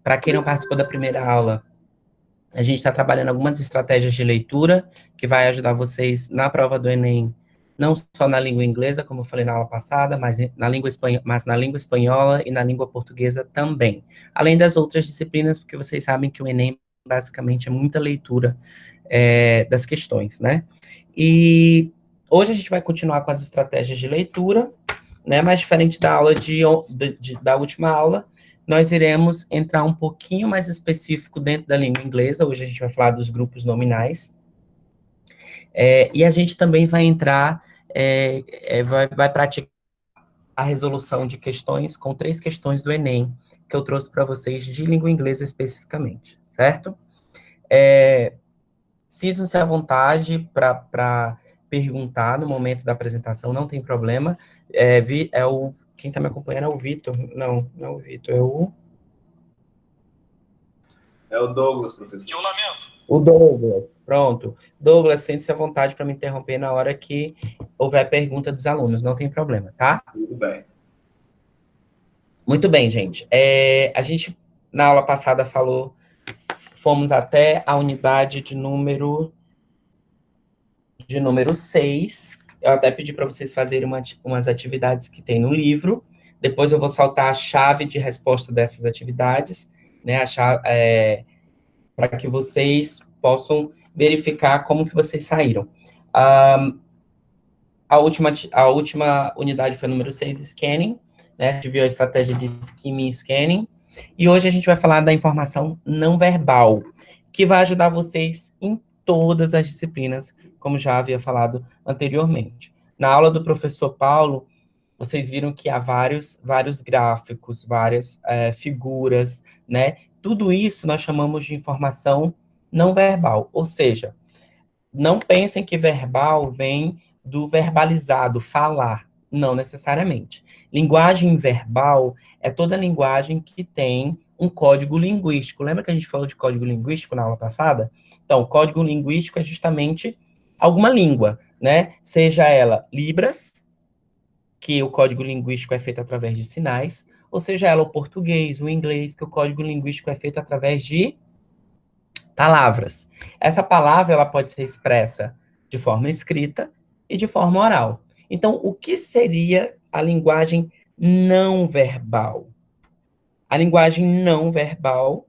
Para quem não participou da primeira aula, a gente está trabalhando algumas estratégias de leitura que vai ajudar vocês na prova do Enem, não só na língua inglesa, como eu falei na aula passada, mas na língua espanhola e na língua portuguesa também. Além das outras disciplinas, porque vocês sabem que o Enem basicamente é muita leitura das questões, né? E hoje a gente vai continuar com as estratégias de leitura, né? Mas diferente da aula da última aula, nós iremos entrar um pouquinho mais específico dentro da língua inglesa. Hoje a gente vai falar dos grupos nominais. E a gente também vai entrar, vai praticar a resolução de questões com 3 questões do Enem, que eu trouxe para vocês de língua inglesa especificamente, certo? Sintam-se à vontade para perguntar no momento da apresentação, não tem problema. Quem está me acompanhando é o Vitor. Não é o Vitor, é o... É o Douglas, professor. Que eu lamento. O Douglas, pronto. Douglas, sente-se à vontade para me interromper na hora que houver pergunta dos alunos, não tem problema, tá? Tudo bem. Muito bem, gente. A gente, na aula passada, fomos até a unidade de número 6. Eu até pedi para vocês fazerem umas atividades que tem no livro. Depois eu vou soltar a chave de resposta dessas atividades, né? Para que vocês possam verificar como que vocês saíram. A última unidade foi a número 6, Scanning, né? A gente viu a estratégia de Skimming e Scanning. E hoje a gente vai falar da informação não verbal, que vai ajudar vocês em todas as disciplinas, como já havia falado anteriormente. Na aula do professor Paulo, vocês viram que há vários gráficos, várias figuras, né? Tudo isso nós chamamos de informação não verbal, ou seja, não pensem que verbal vem do verbalizado, falar. Não necessariamente. Linguagem verbal é toda linguagem que tem um código linguístico. Lembra que a gente falou de código linguístico na aula passada? Então, código linguístico é justamente alguma língua, né? Seja ela Libras, que o código linguístico é feito através de sinais, ou seja ela o português, o inglês, que o código linguístico é feito através de palavras. Essa palavra ela pode ser expressa de forma escrita e de forma oral. Então, o que seria a linguagem não verbal? A linguagem não verbal,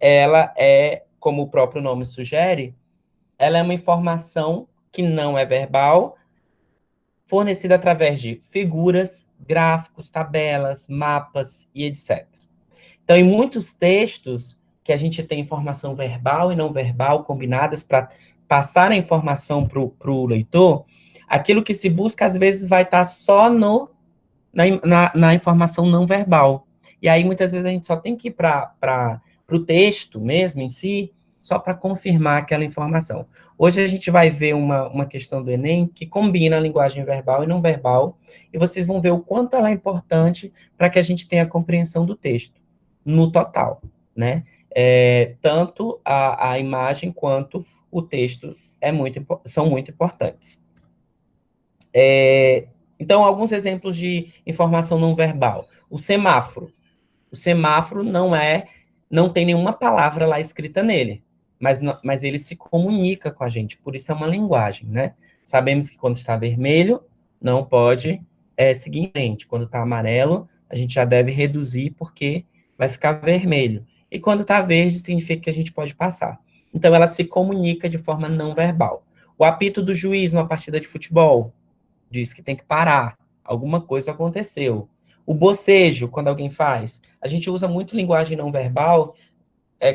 ela é, como o próprio nome sugere, ela é uma informação que não é verbal, fornecida através de figuras, gráficos, tabelas, mapas e etc. Então, em muitos textos que a gente tem informação verbal e não verbal combinadas para passar a informação para o leitor, aquilo que se busca, às vezes, vai estar só na informação não verbal. E aí, muitas vezes, a gente só tem que ir para o texto mesmo em si, só para confirmar aquela informação. Hoje a gente vai ver uma questão do Enem que combina a linguagem verbal e não verbal, e vocês vão ver o quanto ela é importante para que a gente tenha a compreensão do texto no total, né? Tanto a imagem quanto o texto são muito importantes. Então, alguns exemplos de informação não verbal. O semáforo. O semáforo não tem nenhuma palavra lá escrita nele, mas ele se comunica com a gente, por isso é uma linguagem, né? Sabemos que quando está vermelho, não pode seguir em frente. Quando está amarelo, a gente já deve reduzir, porque vai ficar vermelho. E quando está verde, significa que a gente pode passar. Então, ela se comunica de forma não verbal. O apito do juiz numa partida de futebol diz que tem que parar. Alguma coisa aconteceu. O bocejo, quando alguém faz, a gente usa muito linguagem não verbal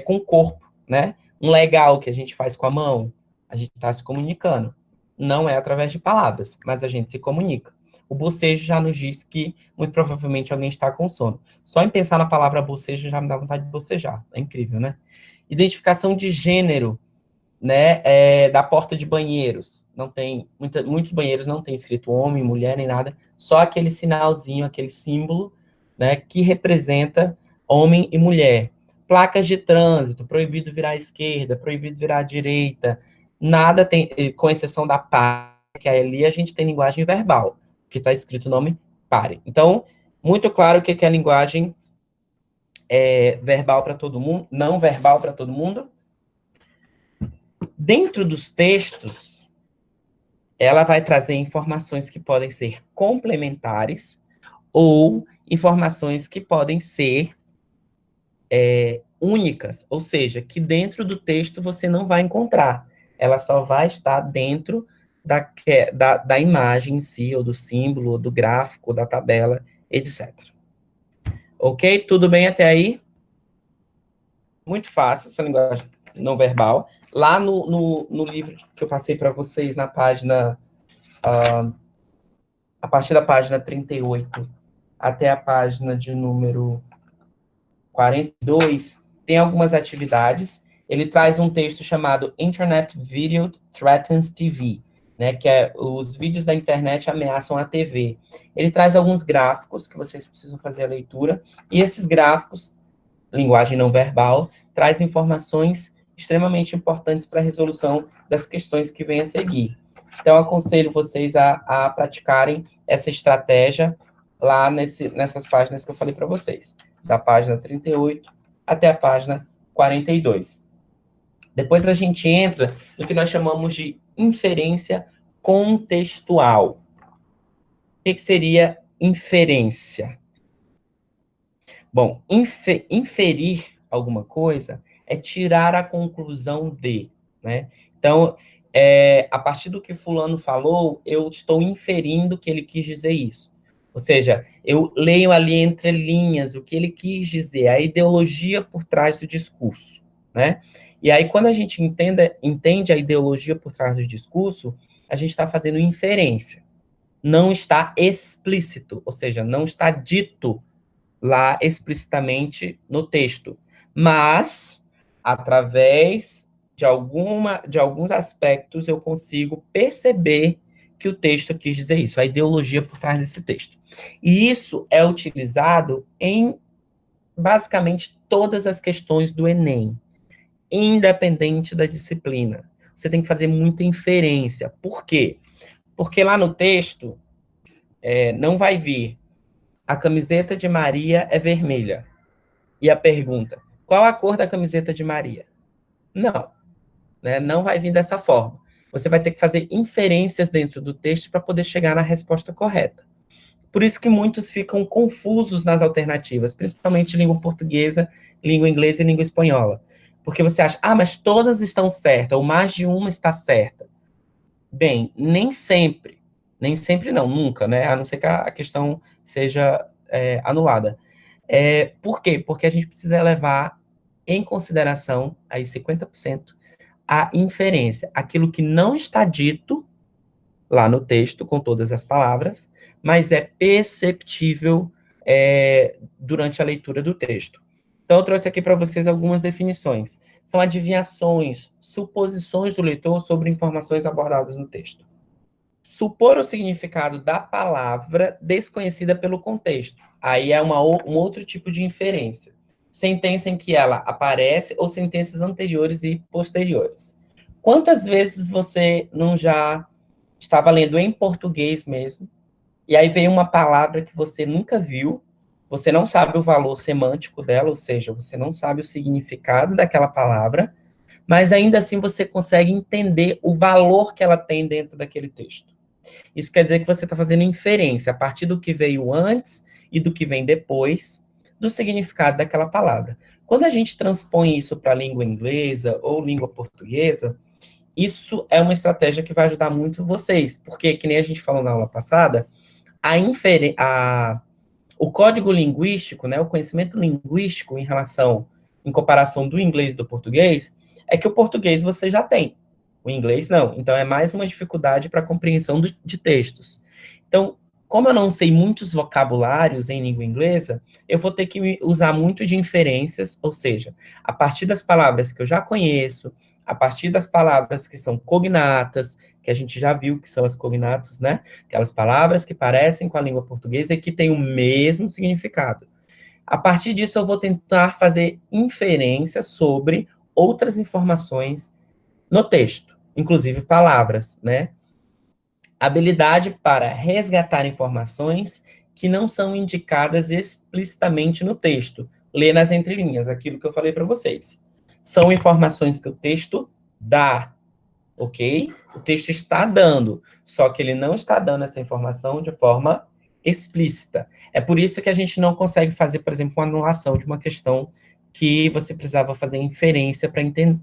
com o corpo, né? Um legal que a gente faz com a mão, a gente está se comunicando. Não é através de palavras, mas a gente se comunica. O bocejo já nos diz que, muito provavelmente, alguém está com sono. Só em pensar na palavra bocejo já me dá vontade de bocejar. É incrível, né? Identificação de gênero, né, da porta de banheiros. Não tem, muitos banheiros não tem escrito homem, mulher, nem nada, só aquele sinalzinho, aquele símbolo, né, que representa homem e mulher. Placas de trânsito, proibido virar à esquerda, proibido virar à direita, nada tem, com exceção da pare, que ali a gente tem linguagem verbal, que está escrito o nome pare. Então, muito claro o que é linguagem verbal para todo mundo, não verbal para todo mundo. Dentro dos textos, ela vai trazer informações que podem ser complementares ou informações que podem ser únicas, ou seja, que dentro do texto você não vai encontrar. Ela só vai estar dentro da imagem em si, ou do símbolo, ou do gráfico, da tabela, etc. Ok? Tudo bem até aí? Muito fácil essa linguagem não verbal. Lá no livro que eu passei para vocês, na página, a partir da página 38 até a página de número 42, tem algumas atividades. Ele traz um texto chamado Internet Video Threatens TV, né, que é os vídeos da internet ameaçam a TV. Ele traz alguns gráficos que vocês precisam fazer a leitura, e esses gráficos, linguagem não verbal, traz informações extremamente importantes para a resolução das questões que vêm a seguir. Então, aconselho vocês a praticarem essa estratégia lá nessas páginas que eu falei para vocês, da página 38 até a página 42. Depois a gente entra no que nós chamamos de inferência contextual. O que seria inferência? Bom, inferir alguma coisa é tirar a conclusão de, né? Então, a partir do que fulano falou, eu estou inferindo que ele quis dizer isso. Ou seja, eu leio ali entre linhas o que ele quis dizer, a ideologia por trás do discurso, né? E aí, quando a gente entende a ideologia por trás do discurso, a gente está fazendo inferência. Não está explícito, ou seja, não está dito lá explicitamente no texto, mas através de alguns aspectos eu consigo perceber que o texto quis dizer isso, a ideologia por trás desse texto. E isso é utilizado em basicamente todas as questões do Enem, independente da disciplina. Você tem que fazer muita inferência. Por quê? Porque lá no texto não vai vir a camiseta de Maria é vermelha. E a pergunta, qual a cor da camiseta de Maria? Não, né? Não vai vir dessa forma. Você vai ter que fazer inferências dentro do texto para poder chegar na resposta correta. Por isso que muitos ficam confusos nas alternativas, principalmente língua portuguesa, língua inglesa e língua espanhola. Porque você acha, mas todas estão certas, ou mais de uma está certa. Bem, nem sempre. Nem sempre não, nunca, né? A não ser que a questão seja anulada. Por quê? Porque a gente precisa levar em consideração, aí 50%, a inferência, aquilo que não está dito lá no texto, com todas as palavras, mas é perceptível durante a leitura do texto. Então, eu trouxe aqui para vocês algumas definições. São adivinhações, suposições do leitor sobre informações abordadas no texto. Supor o significado da palavra desconhecida pelo contexto. Aí é um outro tipo de inferência. Sentença em que ela aparece ou sentenças anteriores e posteriores. Quantas vezes você não já estava lendo em português mesmo, e aí veio uma palavra que você nunca viu, você não sabe o valor semântico dela, ou seja, você não sabe o significado daquela palavra, mas ainda assim você consegue entender o valor que ela tem dentro daquele texto. Isso quer dizer que você está fazendo inferência a partir do que veio antes e do que vem depois do significado daquela palavra. Quando a gente transpõe isso para a língua inglesa ou língua portuguesa, isso é uma estratégia que vai ajudar muito vocês, porque, que nem a gente falou na aula passada, o código linguístico, né, o conhecimento linguístico em comparação do inglês e do português, é que o português você já tem, o inglês não. Então, é mais uma dificuldade para a compreensão de textos. Então, como eu não sei muitos vocabulários em língua inglesa, eu vou ter que usar muito de inferências, ou seja, a partir das palavras que eu já conheço, a partir das palavras que são cognatas, que a gente já viu que são as cognatos, né? Aquelas palavras que parecem com a língua portuguesa e que têm o mesmo significado. A partir disso, eu vou tentar fazer inferências sobre outras informações no texto, inclusive palavras, né? Habilidade para resgatar informações que não são indicadas explicitamente no texto. ler nas entrelinhas, aquilo que eu falei para vocês. São informações que o texto dá, ok? O texto está dando, só que ele não está dando essa informação de forma explícita. É por isso que a gente não consegue fazer, por exemplo, uma anulação de uma questão que você precisava fazer inferência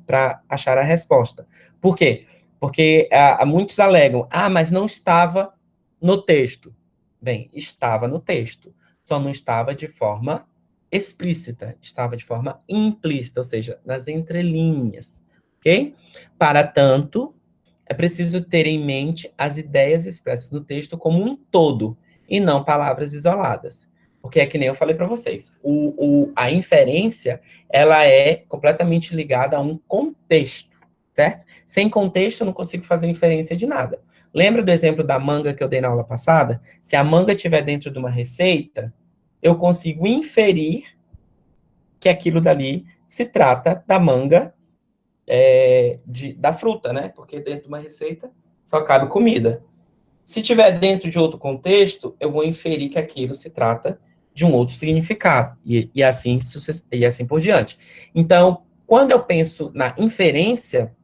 para achar a resposta. Por quê? Porque muitos alegam, mas não estava no texto. Bem, estava no texto, só não estava de forma explícita, estava de forma implícita, ou seja, nas entrelinhas, ok? Para tanto, é preciso ter em mente as ideias expressas no texto como um todo, e não palavras isoladas. Porque é que nem eu falei para vocês, a inferência, ela é completamente ligada a um contexto, certo? Sem contexto, eu não consigo fazer inferência de nada. Lembra do exemplo da manga que eu dei na aula passada? Se a manga estiver dentro de uma receita, eu consigo inferir que aquilo dali se trata da manga da fruta, né? Porque dentro de uma receita só cabe comida. Se tiver dentro de outro contexto, eu vou inferir que aquilo se trata de um outro significado, e assim por diante. Então, quando eu penso na inferência,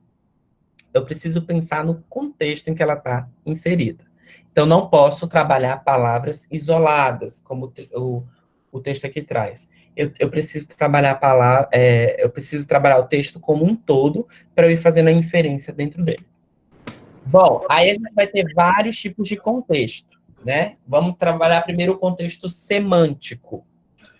eu preciso pensar no contexto em que ela está inserida. Então, não posso trabalhar palavras isoladas, como o texto aqui traz. Eu preciso trabalhar eu preciso trabalhar o texto como um todo para eu ir fazendo a inferência dentro dele. Bom, aí a gente vai ter vários tipos de contexto, né? Vamos trabalhar primeiro o contexto semântico,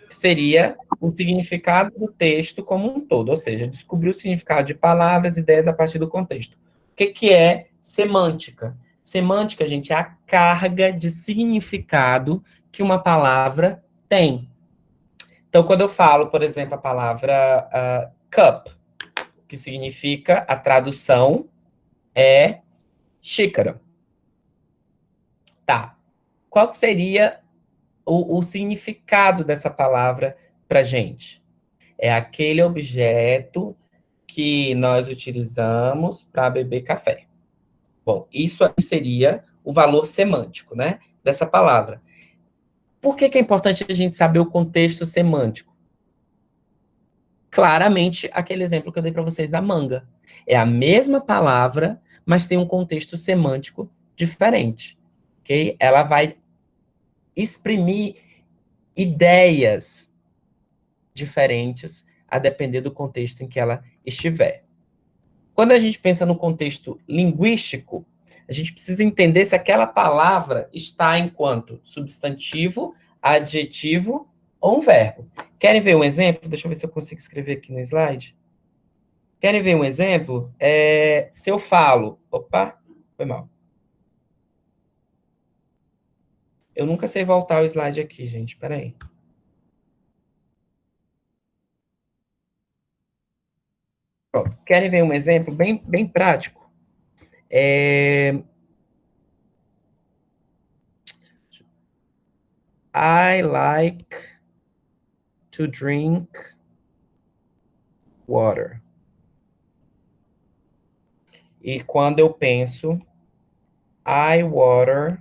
que seria o significado do texto como um todo, ou seja, descobrir o significado de palavras e ideias a partir do contexto. O que é semântica? Semântica, gente, é a carga de significado que uma palavra tem. Então, quando eu falo, por exemplo, a palavra cup, que significa, a tradução é xícara. Tá. Qual seria o significado dessa palavra para gente? É aquele objeto que nós utilizamos para beber café. Bom, isso aí seria o valor semântico, né, dessa palavra. Por que é importante a gente saber o contexto semântico? Claramente, aquele exemplo que eu dei para vocês da manga. É a mesma palavra, mas tem um contexto semântico diferente, ok? Ela vai exprimir ideias diferentes a depender do contexto em que ela estiver. Quando a gente pensa no contexto linguístico, a gente precisa entender se aquela palavra está enquanto substantivo, adjetivo ou um verbo. Querem ver um exemplo? Deixa eu ver se eu consigo escrever aqui no slide. Querem ver um exemplo? Se eu falo... Opa, foi mal. Eu nunca sei voltar o slide aqui, gente. Espera aí. Querem ver um exemplo bem prático? I like to drink water. E quando eu penso, I water,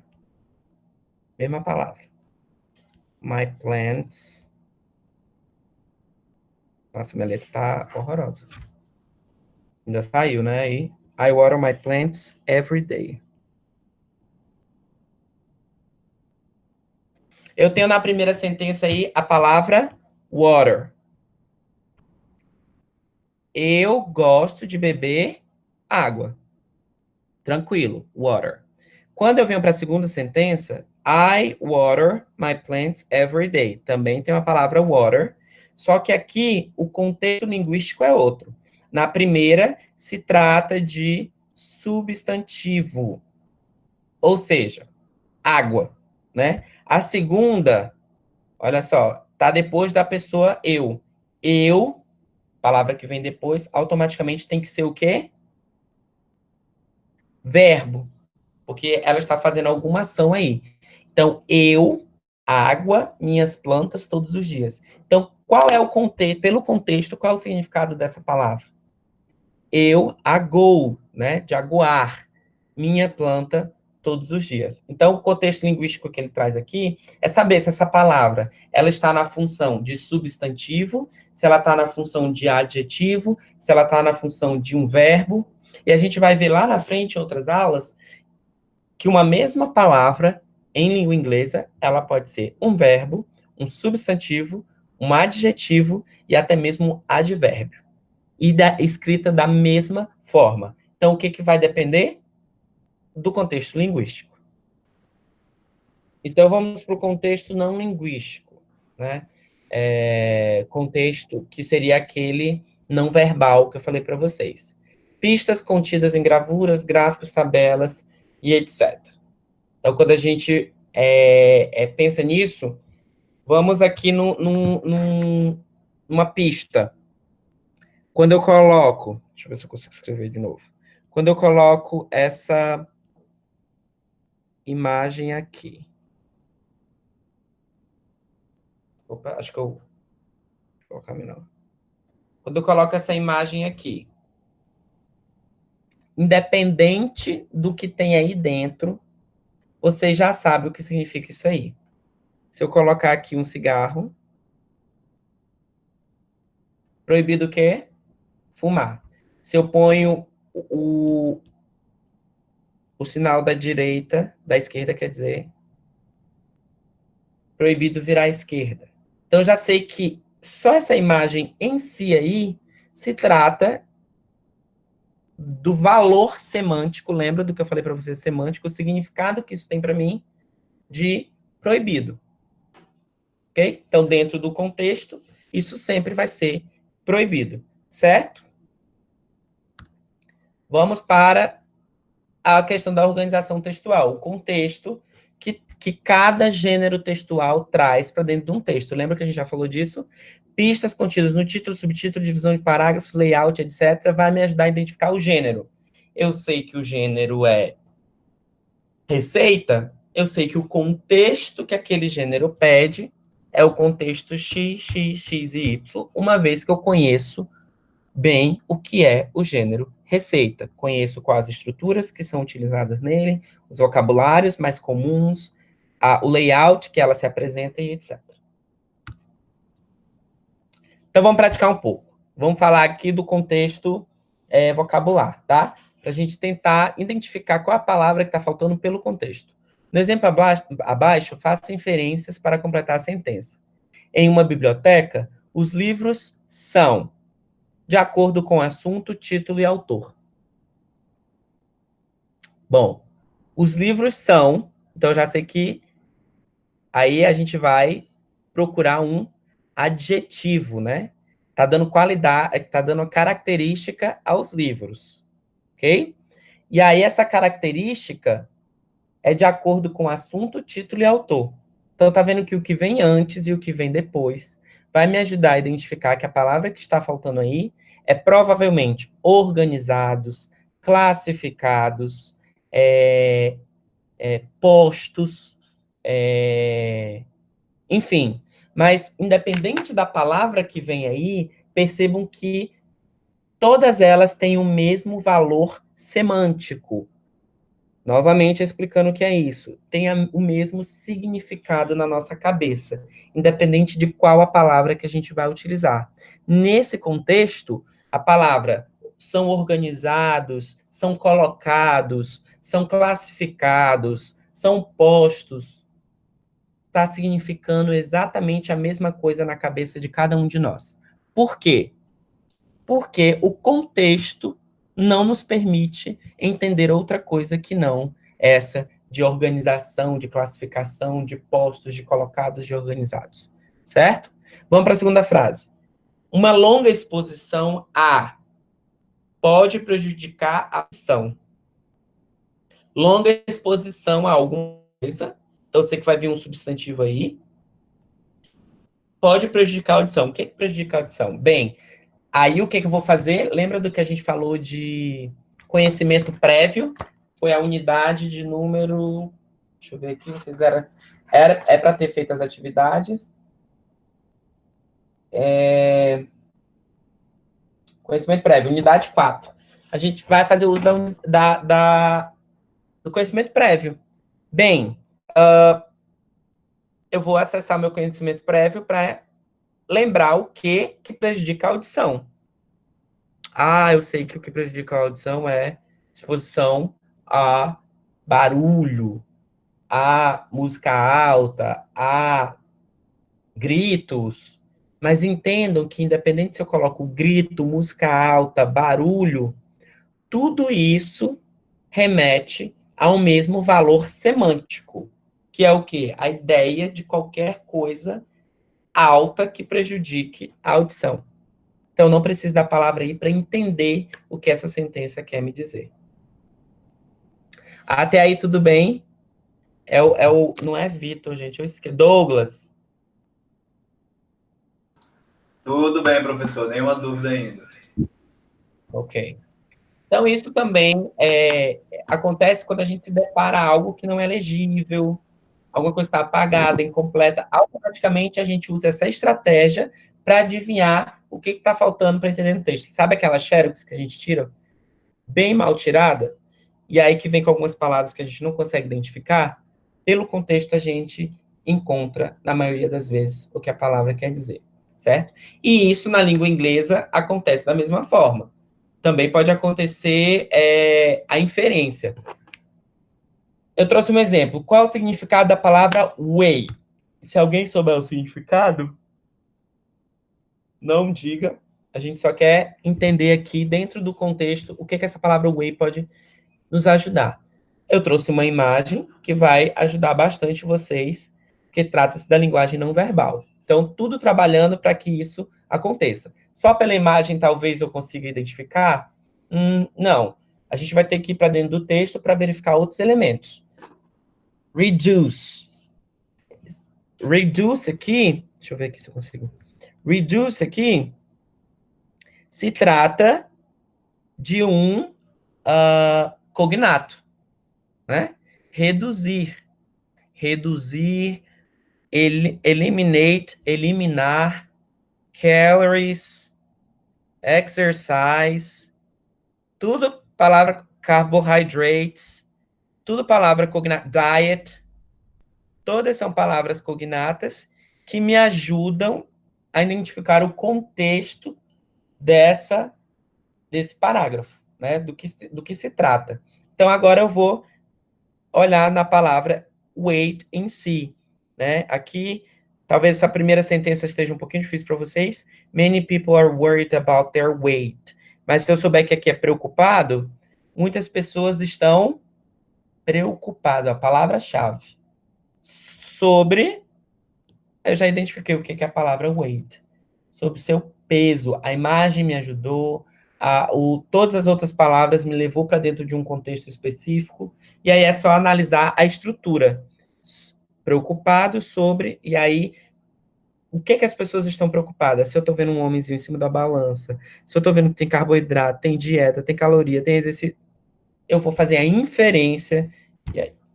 mesma palavra. My plants. Nossa, minha letra tá horrorosa. Ainda saiu, né? Aí, I water my plants every day. Eu tenho na primeira sentença aí a palavra water. Eu gosto de beber água. Tranquilo, water. Quando eu venho para a segunda sentença, I water my plants every day. Também tem uma palavra water, só que aqui o contexto linguístico é outro. Na primeira, se trata de substantivo, ou seja, água, né? A segunda, olha só, tá depois da pessoa eu. Eu, palavra que vem depois, automaticamente tem que ser o quê? Verbo, porque ela está fazendo alguma ação aí. Então, eu, água, minhas plantas todos os dias. Então, qual é o contexto, pelo contexto, qual é o significado dessa palavra? Eu agoo, né, de aguar, minha planta todos os dias. Então, o contexto linguístico que ele traz aqui é saber se essa palavra ela está na função de substantivo, se ela está na função de adjetivo, se ela está na função de um verbo. E a gente vai ver lá na frente, em outras aulas, que uma mesma palavra, em língua inglesa, ela pode ser um verbo, um substantivo, um adjetivo e até mesmo um advérbio. E escrita da mesma forma. Então, o que vai depender? Do contexto linguístico. Então, vamos para o contexto não linguístico, né? Contexto que seria aquele não verbal que eu falei para vocês. Pistas contidas em gravuras, gráficos, tabelas e etc. Então, quando a gente pensa nisso, vamos aqui numa pista. Quando eu coloco... Deixa eu ver se eu consigo escrever de novo. Quando eu coloco essa imagem aqui. Opa, acho que eu vou colocar melhor. Quando eu coloco essa imagem aqui, independente do que tem aí dentro, você já sabe o que significa isso aí. Se eu colocar aqui um cigarro, proibido o quê? Fumar. Se eu ponho o sinal da direita, da esquerda, quer dizer, proibido virar à esquerda. Então, eu já sei que só essa imagem em si aí se trata do valor semântico, lembra do que eu falei para vocês, semântico, o significado que isso tem para mim de proibido. Ok? Então, dentro do contexto, isso sempre vai ser proibido, certo? Vamos para a questão da organização textual, o contexto que cada gênero textual traz para dentro de um texto. Lembra que a gente já falou disso? Pistas contidas no título, subtítulo, divisão de parágrafos, layout, etc., vai me ajudar a identificar o gênero. Eu sei que o gênero é receita, eu sei que o contexto que aquele gênero pede é o contexto X, X, X e Y, uma vez que eu conheço bem o que é o gênero receita. Conheço quais estruturas que são utilizadas nele, os vocabulários mais comuns, o layout que ela se apresenta e etc. Então, vamos praticar um pouco. Vamos falar aqui do contexto vocabular, tá? Para a gente tentar identificar qual a palavra que está faltando pelo contexto. No exemplo abaixo, faça inferências para completar a sentença. Em uma biblioteca, os livros são de acordo com assunto, título e autor. Bom, os livros são... Então, eu já sei que aí a gente vai procurar um adjetivo, né? Tá dando qualidade, tá dando característica aos livros, ok? E aí, essa característica é de acordo com assunto, título e autor. Então, tá vendo que o que vem antes e o que vem depois vai me ajudar a identificar que a palavra que está faltando aí é provavelmente organizados, classificados, postos, enfim. Mas, independente da palavra que vem aí, percebam que todas elas têm o mesmo valor semântico. Novamente explicando o que é isso. Tem o mesmo significado na nossa cabeça, independente de qual a palavra que a gente vai utilizar. Nesse contexto, a palavra são organizados, são colocados, são classificados, são postos, está significando exatamente a mesma coisa na cabeça de cada um de nós. Por quê? Porque o contexto não nos permite entender outra coisa que não essa de organização, de classificação, de postos, de colocados, de organizados. Certo? Vamos para a segunda frase. Uma longa exposição a pode prejudicar a audição. Longa exposição a alguma coisa. Então, eu sei que vai vir um substantivo aí. Pode prejudicar a audição. O que prejudica a audição? Bem, aí o que eu vou fazer? Lembra do que a gente falou de conhecimento prévio? Foi a unidade de número... Deixa eu ver aqui, vocês é para ter feito as atividades. Conhecimento prévio, unidade 4. A gente vai fazer uso da do conhecimento prévio. Bem, eu vou acessar meu conhecimento prévio para lembrar o que prejudica a audição. Eu sei que o que prejudica a audição é exposição a barulho, a música alta, a gritos. Mas entendam que, independente se eu coloco grito, música alta, barulho, tudo isso remete ao mesmo valor semântico, que é o quê? A ideia de qualquer coisa alta que prejudique a audição. Então, não preciso da palavra aí para entender o que essa sentença quer me dizer. Até aí, tudo bem? Não é Vitor, gente, eu esqueci. Douglas. Tudo bem, professor, nenhuma dúvida ainda. Ok. Então, isso também acontece quando a gente se depara algo que não é legível, alguma coisa está apagada, incompleta. Automaticamente, a gente usa essa estratégia para adivinhar o que está faltando para entender no texto. Sabe aquela xerox que a gente tira? Bem mal tirada? E aí que vem com algumas palavras que a gente não consegue identificar. Pelo contexto, a gente encontra, na maioria das vezes, o que a palavra quer dizer, certo? E isso, na língua inglesa, acontece da mesma forma. Também pode acontecer a inferência. Eu trouxe um exemplo. Qual é o significado da palavra way? Se alguém souber o significado, não diga. A gente só quer entender aqui, dentro do contexto, o que essa palavra way pode nos ajudar. Eu trouxe uma imagem que vai ajudar bastante vocês, que trata-se da linguagem não verbal. Então, tudo trabalhando para que isso aconteça. Só pela imagem, talvez eu consiga identificar? Não. A gente vai ter que ir para dentro do texto para verificar outros elementos. Reduce. Reduce aqui, deixa eu ver aqui se eu consigo. Reduce aqui se trata de um cognato, né? Reduzir. Reduzir, eliminate, eliminar, calories, exercise, tudo palavra carbohydrates, tudo palavra cognata, diet, todas são palavras cognatas que me ajudam a identificar o contexto desse parágrafo, né? Do que se trata. Então, agora eu vou olhar na palavra weight em si, né? Aqui, talvez essa primeira sentença esteja um pouquinho difícil para vocês. Many people are worried about their weight. Mas se eu souber que aqui é preocupado, muitas pessoas estão preocupadas, a palavra-chave. Sobre, eu já identifiquei o que é a palavra weight. Sobre o seu peso. A imagem me ajudou, todas as outras palavras me levou para dentro de um contexto específico, e aí é só analisar a estrutura. Preocupado sobre, e aí, o que as pessoas estão preocupadas? Se eu estou vendo um homenzinho em cima da balança, se eu estou vendo que tem carboidrato, tem dieta, tem caloria, tem exercício, eu vou fazer a inferência,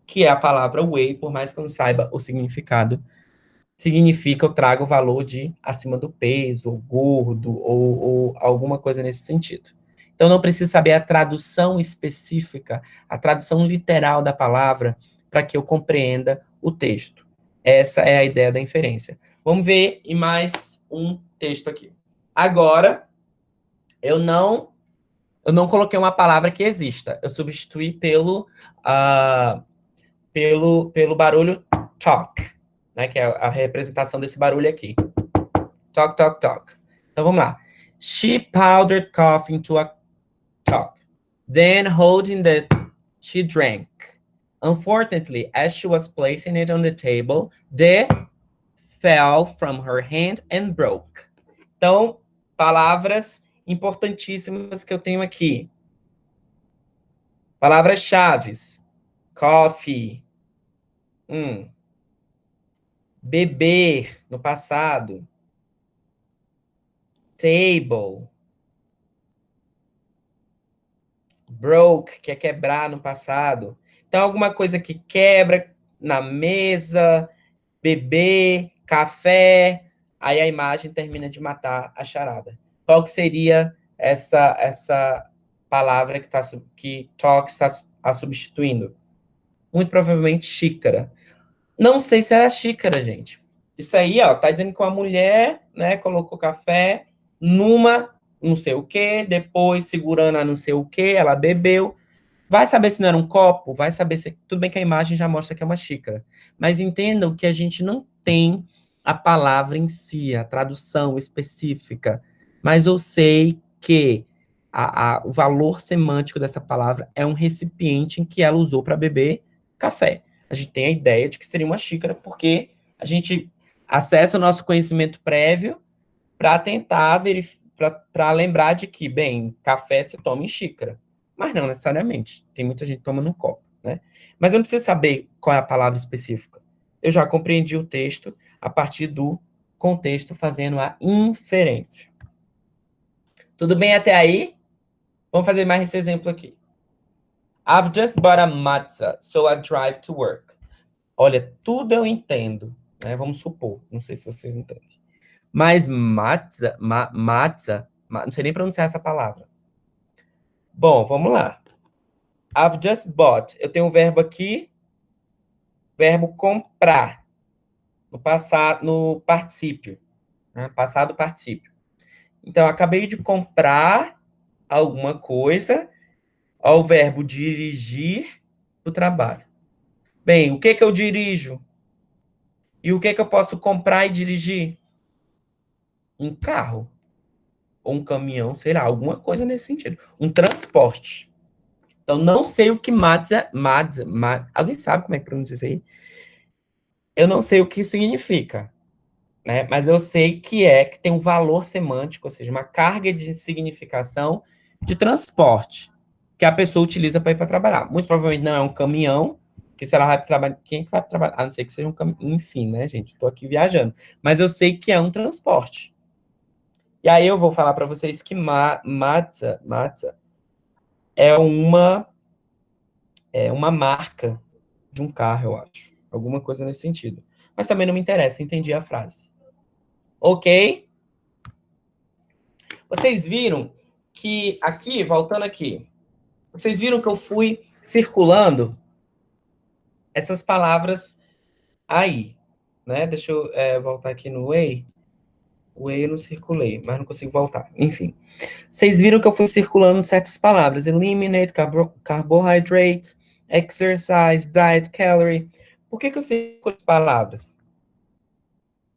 que é a palavra whey, por mais que eu não saiba o significado. Significa eu trago o valor de acima do peso, ou gordo, ou alguma coisa nesse sentido. Então, não preciso saber a tradução específica, a tradução literal da palavra, para que eu compreenda o texto. Essa é a ideia da inferência. Vamos ver em mais um texto aqui. Agora, eu não coloquei uma palavra que exista. Eu substituí pelo barulho talk, né, que é a representação desse barulho aqui. Talk, talk, talk. Então, vamos lá. She powdered coffee into a cup. Then, holding the... she drank. Unfortunately, as she was placing it on the table, the fell from her hand and broke. Então, palavras importantíssimas que eu tenho aqui. Palavras-chave. Coffee. Beber, no passado. Table. Broke, que é quebrar no passado. Então, alguma coisa que quebra na mesa, beber, café, aí a imagem termina de matar a charada. Qual que seria essa palavra que talk está a substituindo? Muito provavelmente xícara. Não sei se era xícara, gente. Isso aí, ó, tá dizendo que uma mulher, né, colocou café numa não sei o quê, depois segurando a não sei o quê, ela bebeu. Vai saber se não era um copo, vai saber se... Tudo bem que a imagem já mostra que é uma xícara. Mas entendam que a gente não tem a palavra em si, a tradução específica. Mas eu sei que o valor semântico dessa palavra é um recipiente em que ela usou para beber café. A gente tem a ideia de que seria uma xícara, porque a gente acessa o nosso conhecimento prévio para tentar verificar, para lembrar de que, bem, café se toma em xícara. Mas não necessariamente. Tem muita gente que toma num copo, né? Mas eu não preciso saber qual é a palavra específica. Eu já compreendi o texto a partir do contexto, fazendo a inferência. Tudo bem até aí? Vamos fazer mais esse exemplo aqui. I've just bought a matzah, so I drive to work. Olha, tudo eu entendo, né? Vamos supor, não sei se vocês entendem. Mas matzah, não sei nem pronunciar essa palavra. Bom, vamos lá. I've just bought. Eu tenho um verbo aqui, verbo comprar, no passado, no particípio, né? Passado particípio. Então, eu acabei de comprar alguma coisa, ao verbo dirigir o trabalho. Bem, o que que eu dirijo? E o que que eu posso comprar e dirigir? Um carro, ou um caminhão, sei lá, alguma coisa nesse sentido. Um transporte. Então, não sei o que alguém sabe como é que pronuncia isso aí? Eu não sei o que significa, né? Mas eu sei que tem um valor semântico, ou seja, uma carga de significação de transporte que a pessoa utiliza para ir para trabalhar. Muito provavelmente não é um caminhão, que se ela vai trabalhar, quem que vai trabalhar? A não ser que seja um caminhão, enfim, né, gente? Estou aqui viajando. Mas eu sei que é um transporte. E aí eu vou falar para vocês que Matza é uma marca de um carro, eu acho. Alguma coisa nesse sentido. Mas também não me interessa, entendi a frase. Ok? Vocês viram que aqui, voltando aqui, vocês viram que eu fui circulando essas palavras aí, né? Deixa eu voltar aqui no Way. O Way eu não circulei, mas não consigo voltar. Enfim. Vocês viram que eu fui circulando certas palavras. Eliminate, carbohydrates, exercise, diet, calorie. Por que eu circulo as palavras?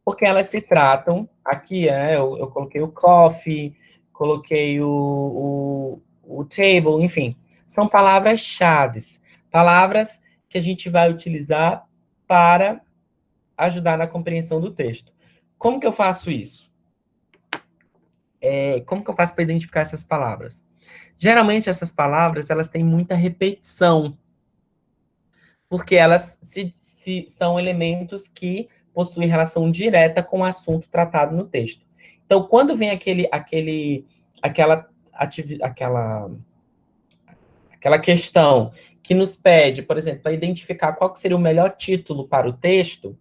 Porque elas se tratam, aqui eu coloquei o coffee, coloquei o table, enfim, são palavras-chave, palavras que a gente vai utilizar para ajudar na compreensão do texto. Como que eu faço isso? Como que eu faço para identificar essas palavras? Geralmente essas palavras, elas têm muita repetição, porque elas são elementos que possuem relação direta com o assunto tratado no texto. Então, quando vem aquela questão que nos pede, por exemplo, para identificar qual que seria o melhor título para o texto,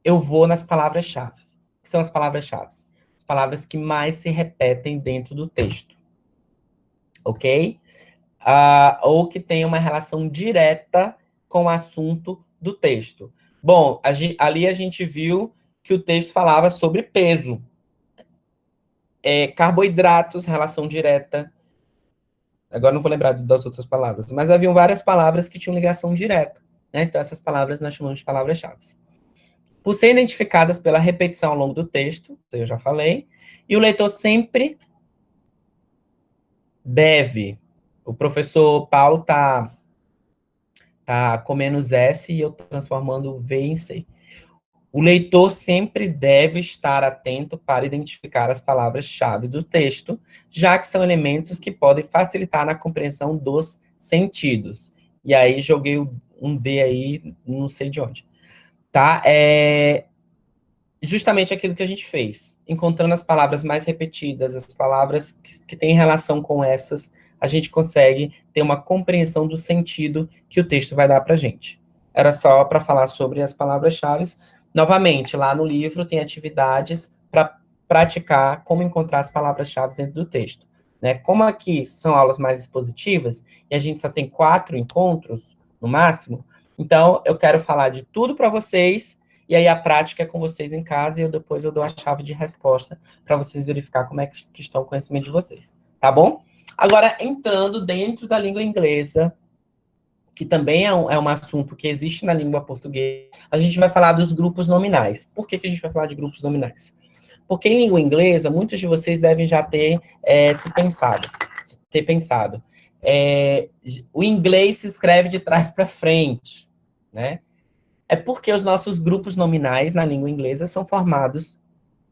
eu vou nas palavras-chave. O que são as palavras-chave? As palavras que mais se repetem dentro do texto. Ok? Ou que tem uma relação direta com o assunto do texto. Bom, ali a gente viu que o texto falava sobre peso. Carboidratos, relação direta. Agora não vou lembrar das outras palavras, mas haviam várias palavras que tinham ligação direta, né? Então, essas palavras nós chamamos de palavras-chave. Por serem identificadas pela repetição ao longo do texto, eu já falei, e o leitor sempre deve. O professor Paulo tá com menos S e eu tô transformando V em C. O leitor sempre deve estar atento para identificar as palavras-chave do texto, já que são elementos que podem facilitar na compreensão dos sentidos. E aí, joguei um D aí, não sei de onde. Tá? Justamente aquilo que a gente fez. Encontrando as palavras mais repetidas, as palavras que têm relação com essas, a gente consegue ter uma compreensão do sentido que o texto vai dar para a gente. Era só para falar sobre as palavras-chave. Novamente, lá no livro tem atividades para praticar como encontrar as palavras-chave dentro do texto. Né? Como aqui são aulas mais expositivas, e a gente só tem 4 encontros, no máximo, Então, eu quero falar de tudo para vocês, e aí a prática é com vocês em casa, e depois eu dou a chave de resposta para vocês verificar como é que estão o conhecimento de vocês, tá bom? Agora, entrando dentro da língua inglesa, que também é um assunto que existe na língua portuguesa, a gente vai falar dos grupos nominais. Por que a gente vai falar de grupos nominais? Porque em língua inglesa, muitos de vocês devem já ter pensado. O inglês se escreve de trás para frente, né? É porque os nossos grupos nominais na língua inglesa são formados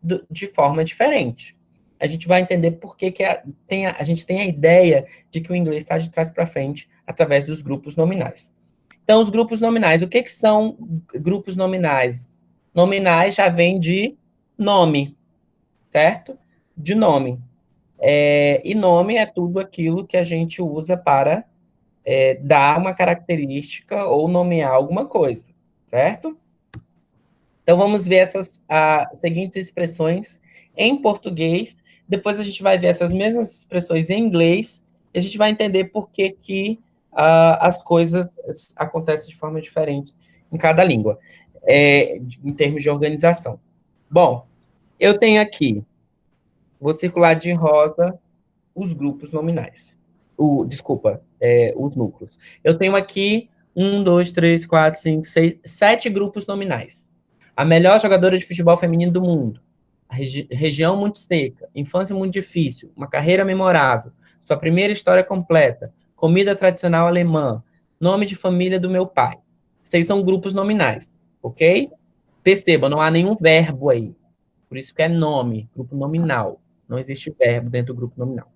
de forma diferente. A gente vai entender por que a gente tem a ideia de que o inglês está de trás para frente através dos grupos nominais. Então, os grupos nominais, o que são grupos nominais? Nominais já vem de nome, certo? De nome. E nome é tudo aquilo que a gente usa para dar uma característica ou nomear alguma coisa, certo? Então, vamos ver essas seguintes expressões em português. Depois a gente vai ver essas mesmas expressões em inglês. E a gente vai entender por que as coisas acontecem de forma diferente em cada língua, em termos de organização. Bom, eu tenho aqui, vou circular de rosa os grupos nominais. Os núcleos. Eu tenho aqui 1, 2, 3, 4, 5, 6, 7 grupos nominais. A melhor jogadora de futebol feminino do mundo. A região muito seca. Infância muito difícil. Uma carreira memorável. Sua primeira história completa. Comida tradicional alemã. Nome de família do meu pai. Vocês são grupos nominais, ok? Perceba, não há nenhum verbo aí. Por isso que é nome, grupo nominal. Não existe verbo dentro do grupo nominal.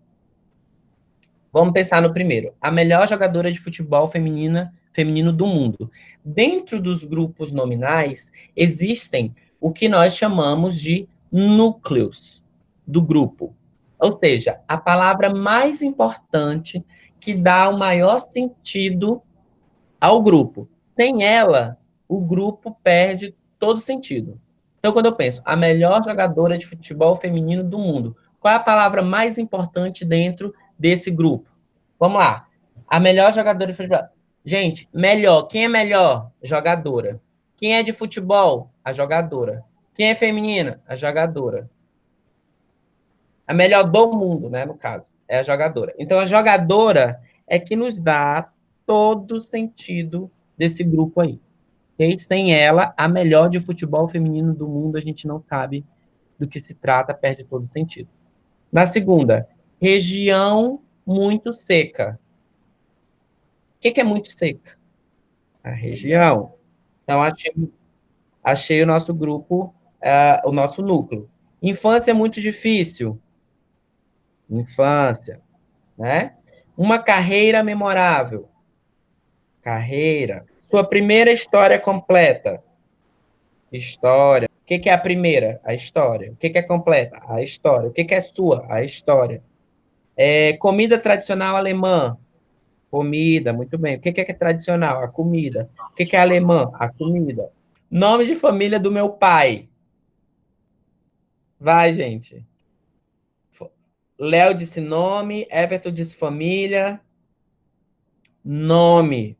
Vamos pensar no primeiro. A melhor jogadora de futebol feminino do mundo. Dentro dos grupos nominais, existem o que nós chamamos de núcleos do grupo. Ou seja, a palavra mais importante que dá o maior sentido ao grupo. Sem ela, o grupo perde todo sentido. Então, quando eu penso, a melhor jogadora de futebol feminino do mundo, qual é a palavra mais importante dentro desse grupo? Vamos lá. A melhor jogadora de futebol. Gente, melhor. Quem é melhor? Jogadora. Quem é de futebol? A jogadora. Quem é feminina? A jogadora. A melhor do mundo, né, no caso, é a jogadora. Então, a jogadora é que nos dá todo o sentido desse grupo aí. E sem ela, a melhor de futebol feminino do mundo, a gente não sabe do que se trata, perde todo o sentido. Na segunda, região muito seca. O que é muito seca? A região. Então, achei o nosso grupo, o nosso núcleo. Infância muito difícil. Infância, né? Uma carreira memorável. Carreira. Sua primeira história completa. História. O que é a primeira? A história. O que é completa? A história. O que é sua? A história. Comida tradicional alemã. Comida, muito bem. O que é tradicional? A comida. O que é alemã? A comida. Nome de família do meu pai. Vai, gente. Léo disse nome, Everton disse família. Nome.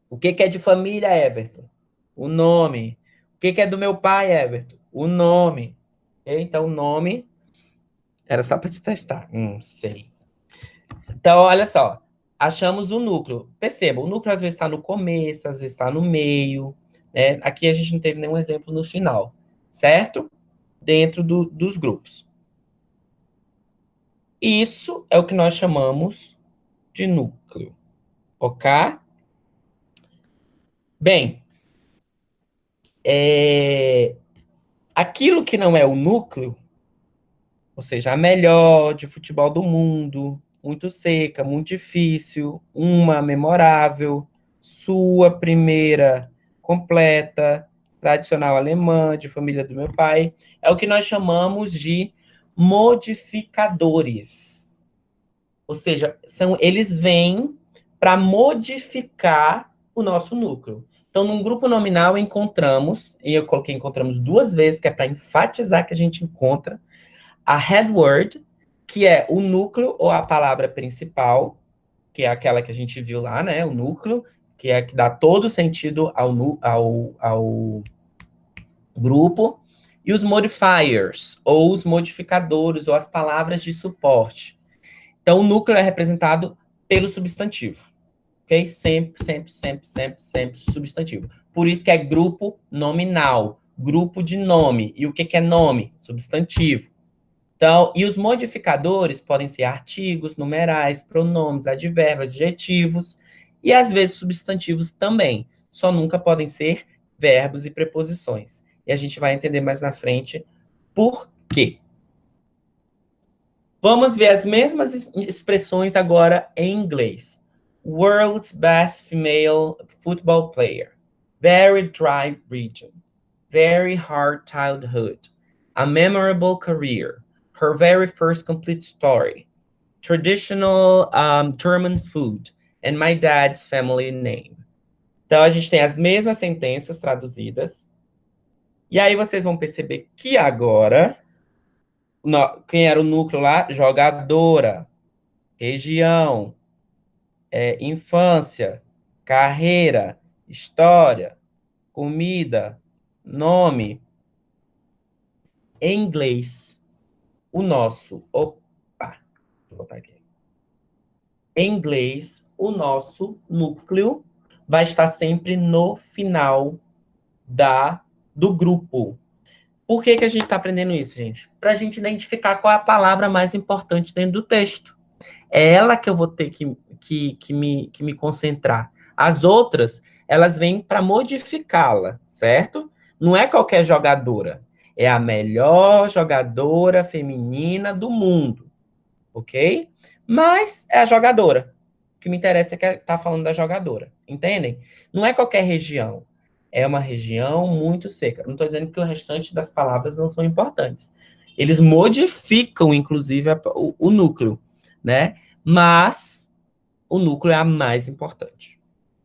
O que é de família, Everton? O nome. O que é do meu pai, Everton? O nome. Então, o nome era só para te testar. Sei. Então, olha só. Achamos o núcleo. Perceba, o núcleo às vezes está no começo, às vezes está no meio. Né? Aqui a gente não teve nenhum exemplo no final. Certo? Dentro dos grupos. Isso é o que nós chamamos de núcleo. Ok? Bem, aquilo que não é o núcleo, ou seja, a melhor de futebol do mundo, muito seca, muito difícil, uma memorável, sua primeira completa, tradicional alemã, de família do meu pai, é o que nós chamamos de modificadores. Ou seja, eles vêm para modificar o nosso núcleo. Então, num grupo nominal, encontramos, e eu coloquei encontramos 2 vezes, que é para enfatizar que a gente encontra, a head word, que é o núcleo ou a palavra principal, que é aquela que a gente viu lá, né? O núcleo, que é que dá todo sentido ao grupo, e os modifiers, ou os modificadores, ou as palavras de suporte. Então, o núcleo é representado pelo substantivo, ok? Sempre, sempre, sempre, sempre, sempre substantivo. Por isso que é grupo nominal, grupo de nome. E o que é nome? Substantivo. Então, e os modificadores podem ser artigos, numerais, pronomes, advérbios, adjetivos e às vezes substantivos também. Só nunca podem ser verbos e preposições. E a gente vai entender mais na frente por quê. Vamos ver as mesmas expressões agora em inglês. World's best female football player. Very dry region. Very hard childhood. A memorable career. Her very first complete story. Traditional German food. And my dad's family name. Então, a gente tem as mesmas sentenças traduzidas. E aí vocês vão perceber que agora, quem era o núcleo lá? Jogadora, região, infância, carreira, história, comida, nome. Em inglês, o nosso... Opa, vou botar aqui. Em inglês, o nosso núcleo vai estar sempre no final do grupo. Por que a gente está aprendendo isso, gente? Para a gente identificar qual é a palavra mais importante dentro do texto. É ela que eu vou ter que me concentrar. As outras, elas vêm para modificá-la, certo? Não é qualquer jogadora. É a melhor jogadora feminina do mundo, ok? Mas é a jogadora. O que me interessa é que tá falando da jogadora, entendem? Não é qualquer região. É uma região muito seca. Não estou dizendo que o restante das palavras não são importantes. Eles modificam, inclusive, o núcleo, né? Mas o núcleo é a mais importante,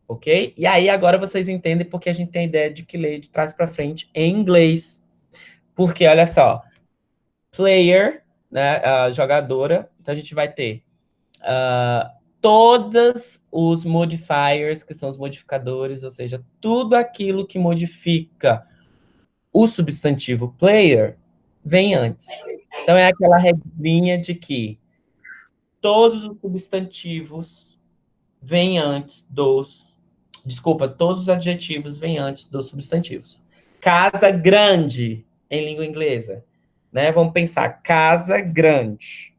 ok? E aí agora vocês entendem porque a gente tem a ideia de que ler de trás para frente em inglês. Porque, olha só, player, né, a jogadora, então a gente vai ter todos os modifiers, que são os modificadores, ou seja, tudo aquilo que modifica o substantivo player, vem antes. Então é aquela regrinha de que todos os substantivos vêm antes dos... Desculpa, todos os adjetivos vêm antes dos substantivos. Casa grande, em língua inglesa. Né? Vamos pensar, casa grande.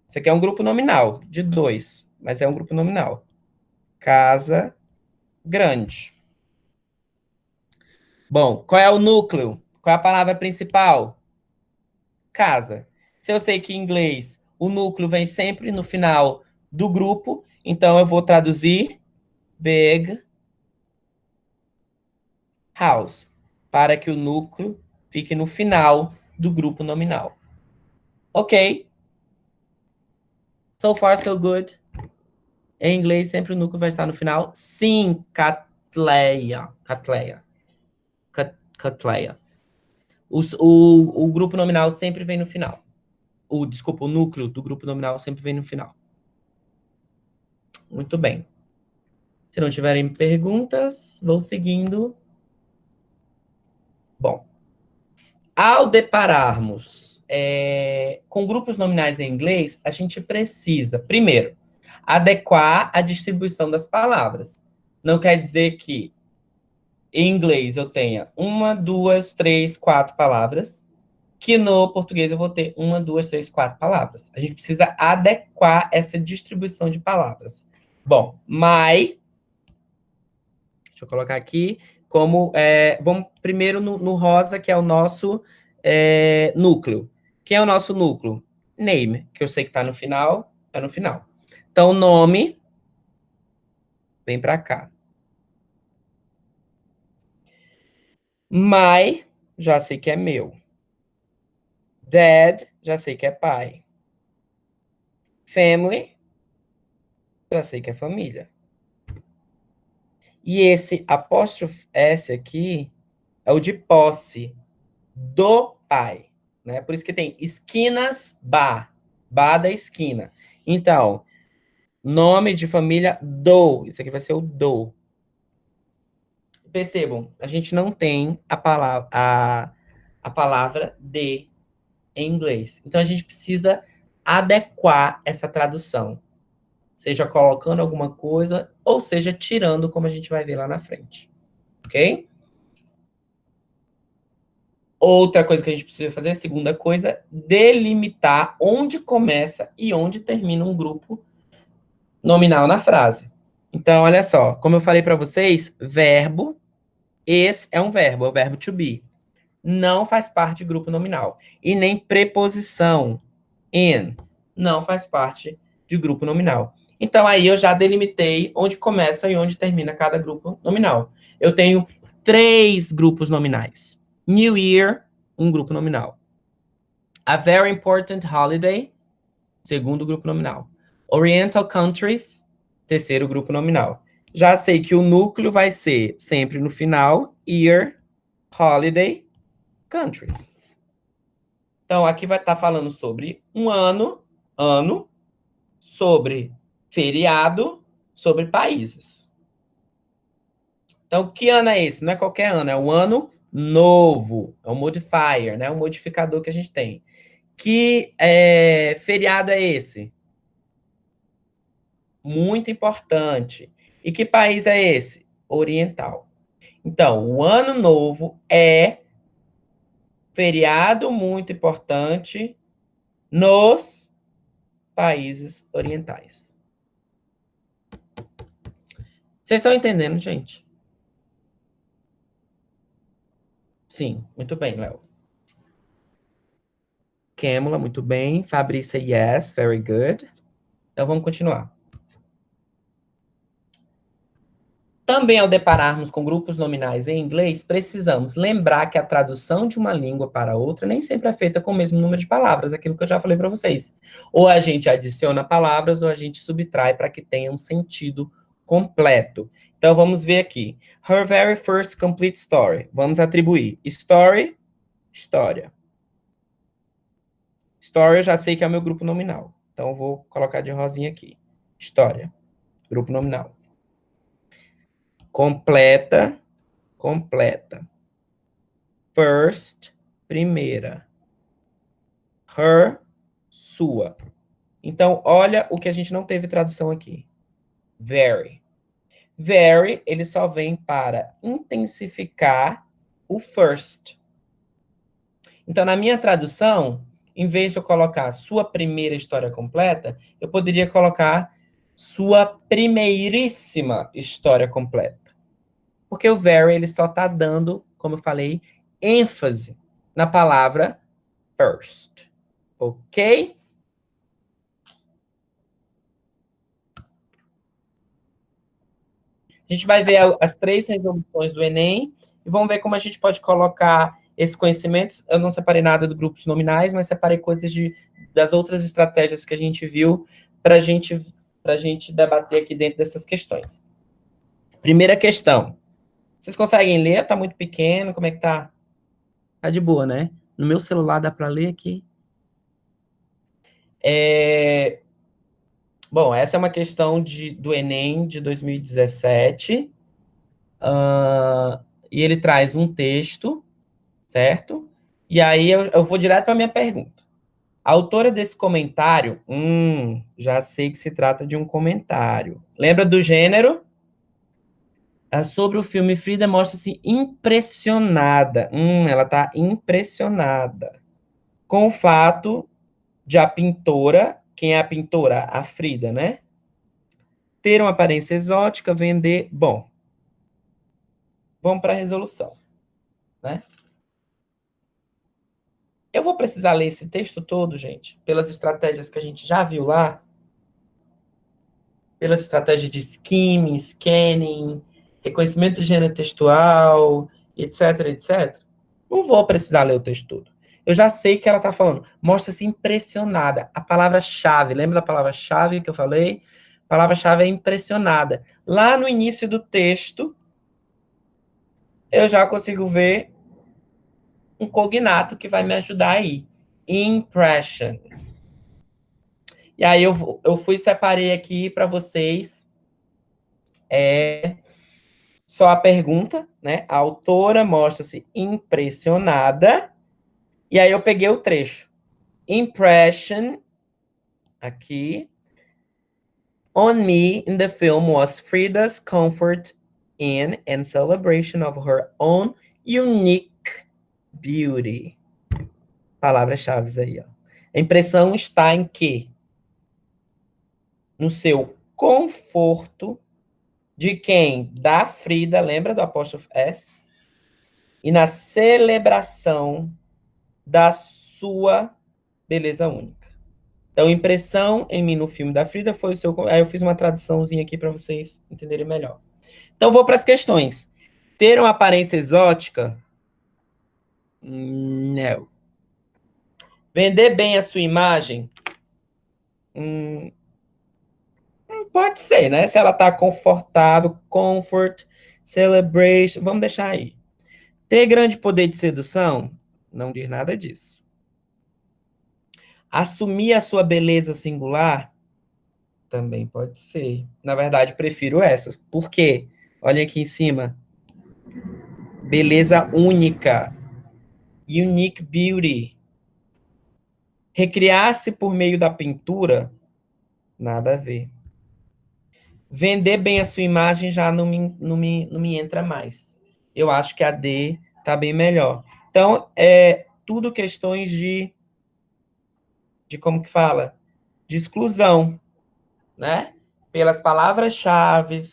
Isso aqui é um grupo nominal, de 2, mas é um grupo nominal. Casa grande. Bom, qual é o núcleo? Qual é a palavra principal? Casa. Se eu sei que em inglês o núcleo vem sempre no final do grupo, então eu vou traduzir big house, para que o núcleo fique no final do grupo nominal. Ok. So far, so good. Em inglês, sempre o núcleo vai estar no final. Sim, Catleia. Catleia. Catleia. O grupo nominal sempre vem no final. Desculpa, o núcleo do grupo nominal sempre vem no final. Muito bem. Se não tiverem perguntas, vou seguindo. Bom, ao depararmos com grupos nominais em inglês, a gente precisa, primeiro, adequar a distribuição das palavras. Não quer dizer que em inglês eu tenha 1, 2, 3, 4 palavras, que no português eu vou ter 1, 2, 3, 4 palavras. A gente precisa adequar essa distribuição de palavras. Bom, deixa eu colocar aqui, vamos primeiro no rosa, que é o nosso núcleo. Quem é o nosso núcleo? Name, que eu sei que está no final, é no final. Então, nome, vem para cá. My, já sei que é meu. Dad, já sei que é pai. Family, já sei que é família. E esse apóstrofe S aqui é o de posse do pai, né? Por isso que tem esquinas, bar da esquina. Então, nome de família do, isso aqui vai ser o do. Percebam, a gente não tem a palavra de em inglês. Então, a gente precisa adequar essa tradução. Seja colocando alguma coisa, ou seja tirando, como a gente vai ver lá na frente. Ok? Outra coisa que a gente precisa fazer, segunda coisa, delimitar onde começa e onde termina um grupo nominal na frase. Então, olha só, como eu falei para vocês, verbo, esse é um verbo, é o verbo to be. Não faz parte de grupo nominal. E nem preposição, in, não faz parte de grupo nominal. Então, aí eu já delimitei onde começa e onde termina cada grupo nominal. Eu tenho 3 grupos nominais. New Year, um grupo nominal. A very important holiday, segundo grupo nominal. Oriental countries, terceiro grupo nominal. Já sei que o núcleo vai ser sempre no final, year, holiday, countries. Então, aqui vai estar falando sobre um ano, sobre feriado, sobre países. Então, que ano é esse? Não é qualquer ano, é um ano novo. É um modifier, né? Um modificador que a gente tem. Que feriado é esse? Muito importante. E que país é esse? Oriental. Então, o ano novo é feriado muito importante nos países orientais. Vocês estão entendendo, gente? Sim, muito bem, Léo. Kêmula, muito bem. Fabrícia, yes, very good. Então vamos continuar. Também, ao depararmos com grupos nominais em inglês, precisamos lembrar que a tradução de uma língua para outra nem sempre é feita com o mesmo número de palavras, aquilo que eu já falei para vocês. Ou a gente adiciona palavras, ou a gente subtrai para que tenha um sentido completo. Então, vamos ver aqui. Her very first complete story. Vamos atribuir. Story, história. Story eu já sei que é o meu grupo nominal. Então, eu vou colocar de rosinha aqui. História, grupo nominal. Completa, completa. First, primeira. Her, sua. Então, olha o que a gente não teve tradução aqui. Very. Very, ele só vem para intensificar o first. Então, na minha tradução, em vez de eu colocar sua primeira história completa, eu poderia colocar sua primeiríssima história completa. Porque o very, ele só está dando, como eu falei, ênfase na palavra first. Ok? A gente vai ver as 3 resoluções do Enem e vamos ver como a gente pode colocar esses conhecimentos. Eu não separei nada do grupos nominais, mas separei coisas das outras estratégias que a gente viu para a gente debater aqui dentro dessas questões. Primeira questão. Vocês conseguem ler? Tá muito pequeno? Como é que tá? Tá de boa, né? No meu celular dá para ler aqui. Bom, essa é uma questão do Enem de 2017. E ele traz um texto, certo? E aí eu vou direto para a minha pergunta. A autora desse comentário, já sei que se trata de um comentário. Lembra do gênero? Sobre o filme Frida mostra-se impressionada. Ela está impressionada com o fato de a pintora, quem é a pintora? A Frida, né? Ter uma aparência exótica, vender. Bom, vamos para a resolução, né? Eu vou precisar ler esse texto todo, gente, pelas estratégias que a gente já viu lá, pelas estratégias de skimming, scanning, reconhecimento de gênero textual, etc, etc. Não vou precisar ler o texto todo. Eu já sei que ela está falando. Mostra-se impressionada. A palavra-chave, lembra da palavra-chave que eu falei? A palavra-chave é impressionada. Lá no início do texto, eu já consigo ver um cognato que vai me ajudar aí. Impression. E aí eu fui separei aqui para vocês Só a pergunta, né? A autora mostra-se impressionada. E aí eu peguei o trecho. Impression, aqui. On me in the film was Frida's comfort in and celebration of her own unique beauty. Palavras-chave aí, ó. A impressão está em quê? No seu conforto de quem? Da Frida, lembra do apóstrofo S? E na celebração da sua beleza única. Então, impressão em mim no filme da Frida foi o seu... Aí eu fiz uma traduçãozinha aqui para vocês entenderem melhor. Então, vou para as questões. Ter uma aparência exótica? Não. Vender bem a sua imagem? Pode ser, né? Se ela tá confortável, comfort, celebration, vamos deixar aí. Ter grande poder de sedução? Não diz nada disso. Assumir a sua beleza singular? Também pode ser. Na verdade, prefiro essas. Por quê? Olha aqui em cima. Beleza única. Unique beauty. Recriar-se por meio da pintura? Nada a ver. Vender bem a sua imagem já não me entra mais. Eu acho que a D tá bem melhor. Então, é tudo questões de como que fala? De exclusão, né? Pelas palavras-chave,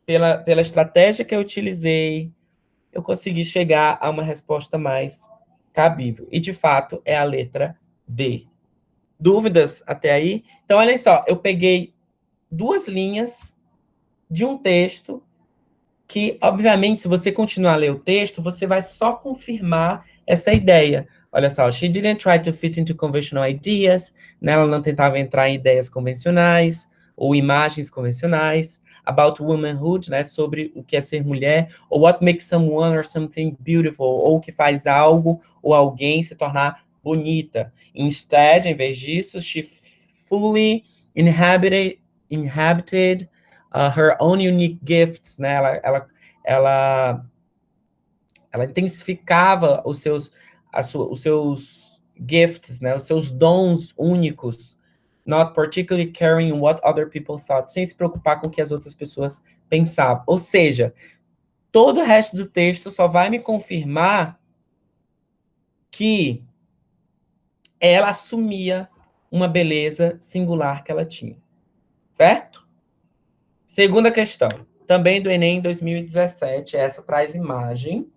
pela estratégia que eu utilizei, eu consegui chegar a uma resposta mais cabível. E, de fato, é a letra D. Dúvidas até aí? Então, olha só, eu peguei 2 linhas de um texto que, obviamente, se você continuar a ler o texto, você vai só confirmar essa ideia. Olha só, she didn't try to fit into conventional ideas, né? Ela não tentava entrar em ideias convencionais ou imagens convencionais, about womanhood, né? Sobre o que é ser mulher, ou what makes someone or something beautiful, ou o que faz algo ou alguém se tornar bonita. Instead, em vez disso, she fully inhabited her own unique gifts, né? Ela intensificava os seus gifts, né? Os seus dons únicos, not particularly caring what other people thought, sem se preocupar com o que as outras pessoas pensavam. Ou seja, todo o resto do texto só vai me confirmar que ela assumia uma beleza singular que ela tinha. Certo? Segunda questão, também do Enem 2017, essa traz imagem.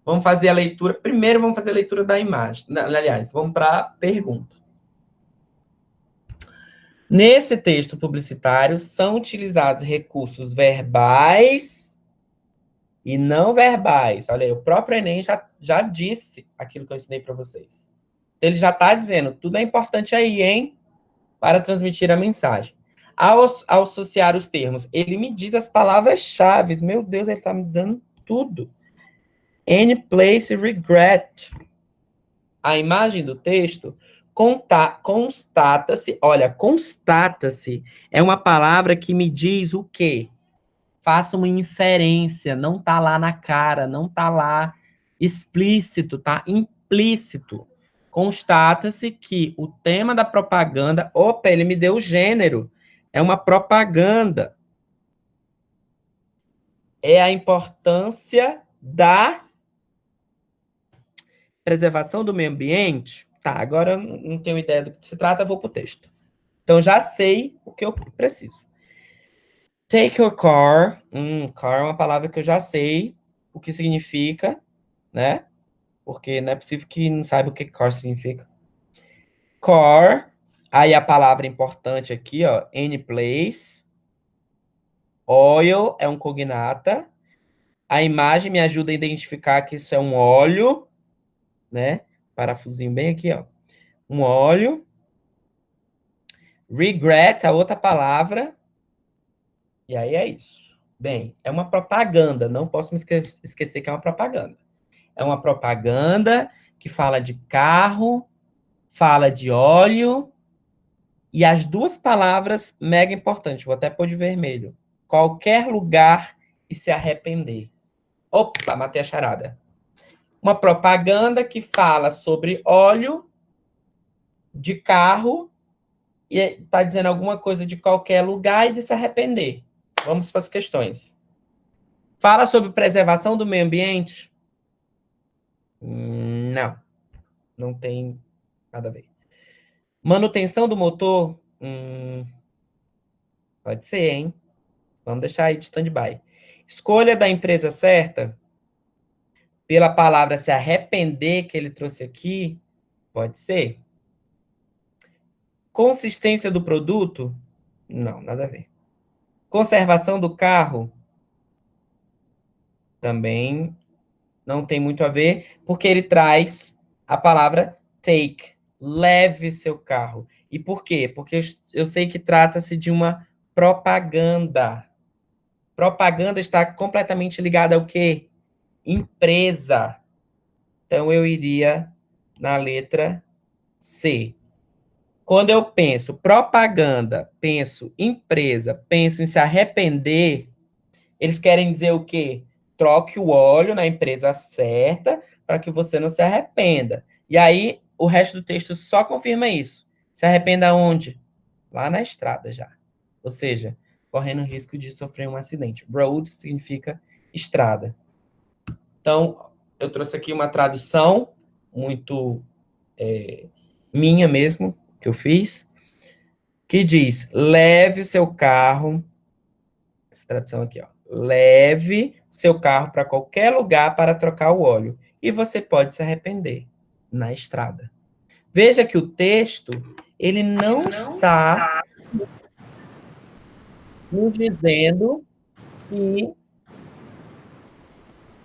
Vamos fazer a leitura. Primeiro, vamos fazer a leitura da imagem. Aliás, vamos para a pergunta. Nesse texto publicitário, são utilizados recursos verbais e não verbais. Olha aí, o próprio Enem já disse aquilo que eu ensinei para vocês. Então, ele já está dizendo, tudo é importante aí, hein? Para transmitir a mensagem. Ao associar os termos, ele me diz as palavras-chave. Meu Deus, ele está me dando tudo. Any place regret. A imagem do texto constata-se. Olha, constata-se é uma palavra que me diz o quê? Faça uma inferência, não está lá na cara, não está lá explícito, tá implícito. Constata-se que o tema da propaganda, opa, ele me deu o gênero, é uma propaganda. É a importância da preservação do meio ambiente. Tá, agora eu não tenho ideia do que se trata, vou para o texto. Então, já sei o que eu preciso. Take your car. Car é uma palavra que eu já sei o que significa, né? Porque não é possível que não saiba o que car significa. Car. Aí a palavra importante aqui, ó, any place. Oil é um cognata. A imagem me ajuda a identificar que isso é um óleo, né? Parafusinho bem aqui, ó. Um óleo. Regret, a outra palavra. E aí é isso. Bem, é uma propaganda. Não posso me esquecer que é uma propaganda. É uma propaganda que fala de carro, fala de óleo. E as 2 palavras mega importantes. Vou até pôr de vermelho. Qualquer lugar e se arrepender. Opa, matei a charada. Uma propaganda que fala sobre óleo de carro e está dizendo alguma coisa de qualquer lugar e de se arrepender. Vamos para as questões. Fala sobre preservação do meio ambiente? Não. Não tem nada a ver. Manutenção do motor? Pode ser, hein? Vamos deixar aí de stand-by. Escolha da empresa certa? Pela palavra se arrepender que ele trouxe aqui? Pode ser. Consistência do produto? Não, nada a ver. Conservação do carro? Também não tem muito a ver, porque ele traz a palavra take, leve seu carro. E por quê? Porque eu sei que trata-se de uma propaganda. Propaganda está completamente ligada ao quê? Empresa. Então, eu iria na letra C. Quando eu penso propaganda, penso empresa, penso em se arrepender, eles querem dizer o quê? Troque o óleo na empresa certa para que você não se arrependa. E aí, o resto do texto só confirma isso. Se arrependa onde? Lá na estrada já. Ou seja, correndo risco de sofrer um acidente. Road significa estrada. Então, eu trouxe aqui uma tradução muito minha mesmo, que eu fiz, que diz, leve o seu carro, essa tradução aqui, ó, leve seu carro para qualquer lugar para trocar o óleo, e você pode se arrepender na estrada. Veja que o texto, ele não está nos dizendo que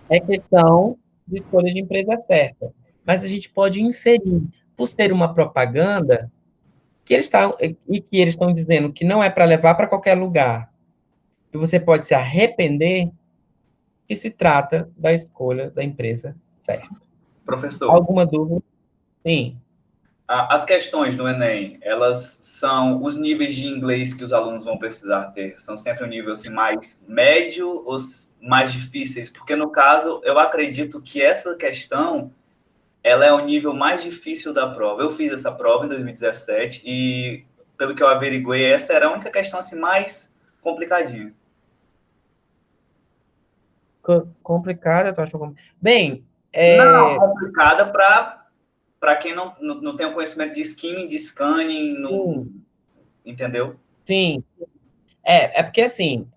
é questão de escolha de empresa certa, mas a gente pode inferir, por ser uma propaganda, que eles estão dizendo que não é para levar para qualquer lugar, e você pode se arrepender, que se trata da escolha da empresa certa. Professor, Alguma dúvida? Sim. as questões do Enem, elas são os níveis de inglês que os alunos vão precisar ter? São sempre um nível assim, mais médio ou mais difíceis? Porque, no caso, eu acredito que essa questão ela é o nível mais difícil da prova. Eu fiz essa prova em 2017 e, pelo que eu averiguei, essa era a única questão assim, mais complicadinha. Complicada, tu achou? Bem, Não, complicada para quem não tem o conhecimento de skimming, de scanning, não, sim, entendeu? sim. É porque, assim,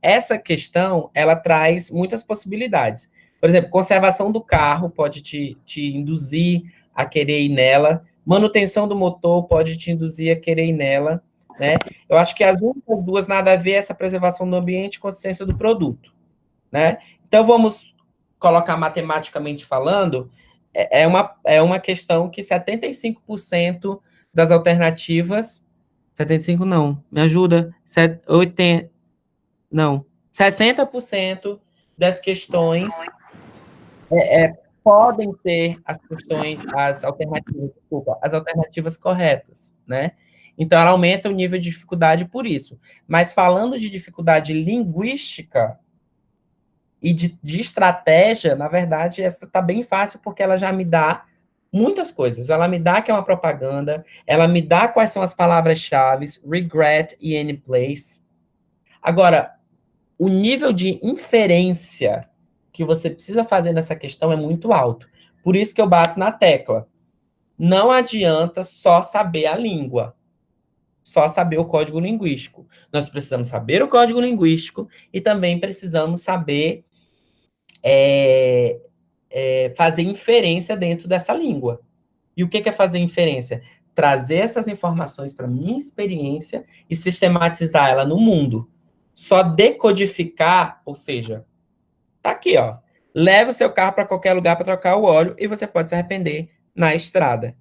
essa questão, ela traz muitas possibilidades. Por exemplo, conservação do carro pode te induzir a querer ir nela. Manutenção do motor pode te induzir a querer ir nela, né? Eu acho que as únicas duas nada a ver é essa preservação do ambiente e consistência do produto, né? Então, vamos colocar matematicamente falando, é uma questão que 75% das alternativas 75 não, me ajuda. 80, não. 60% das questões podem ser as questões, as alternativas, desculpa, as alternativas corretas, né? Então, ela aumenta o nível de dificuldade por isso. Mas falando de dificuldade linguística e de estratégia, na verdade, essa está bem fácil, porque ela já me dá muitas coisas. Ela me dá que é uma propaganda, ela me dá quais são as palavras-chave, regret e any place. Agora, o nível de inferência que você precisa fazer nessa questão é muito alto. Por isso que eu bato na tecla. Não adianta só saber a língua, só saber o código linguístico. Nós precisamos saber o código linguístico e também precisamos saber fazer inferência dentro dessa língua. E o que é fazer inferência? Trazer essas informações para minha experiência e sistematizar ela no mundo. Só decodificar, ou seja, tá aqui, ó. Leve o seu carro para qualquer lugar para trocar o óleo e você pode se arrepender na estrada.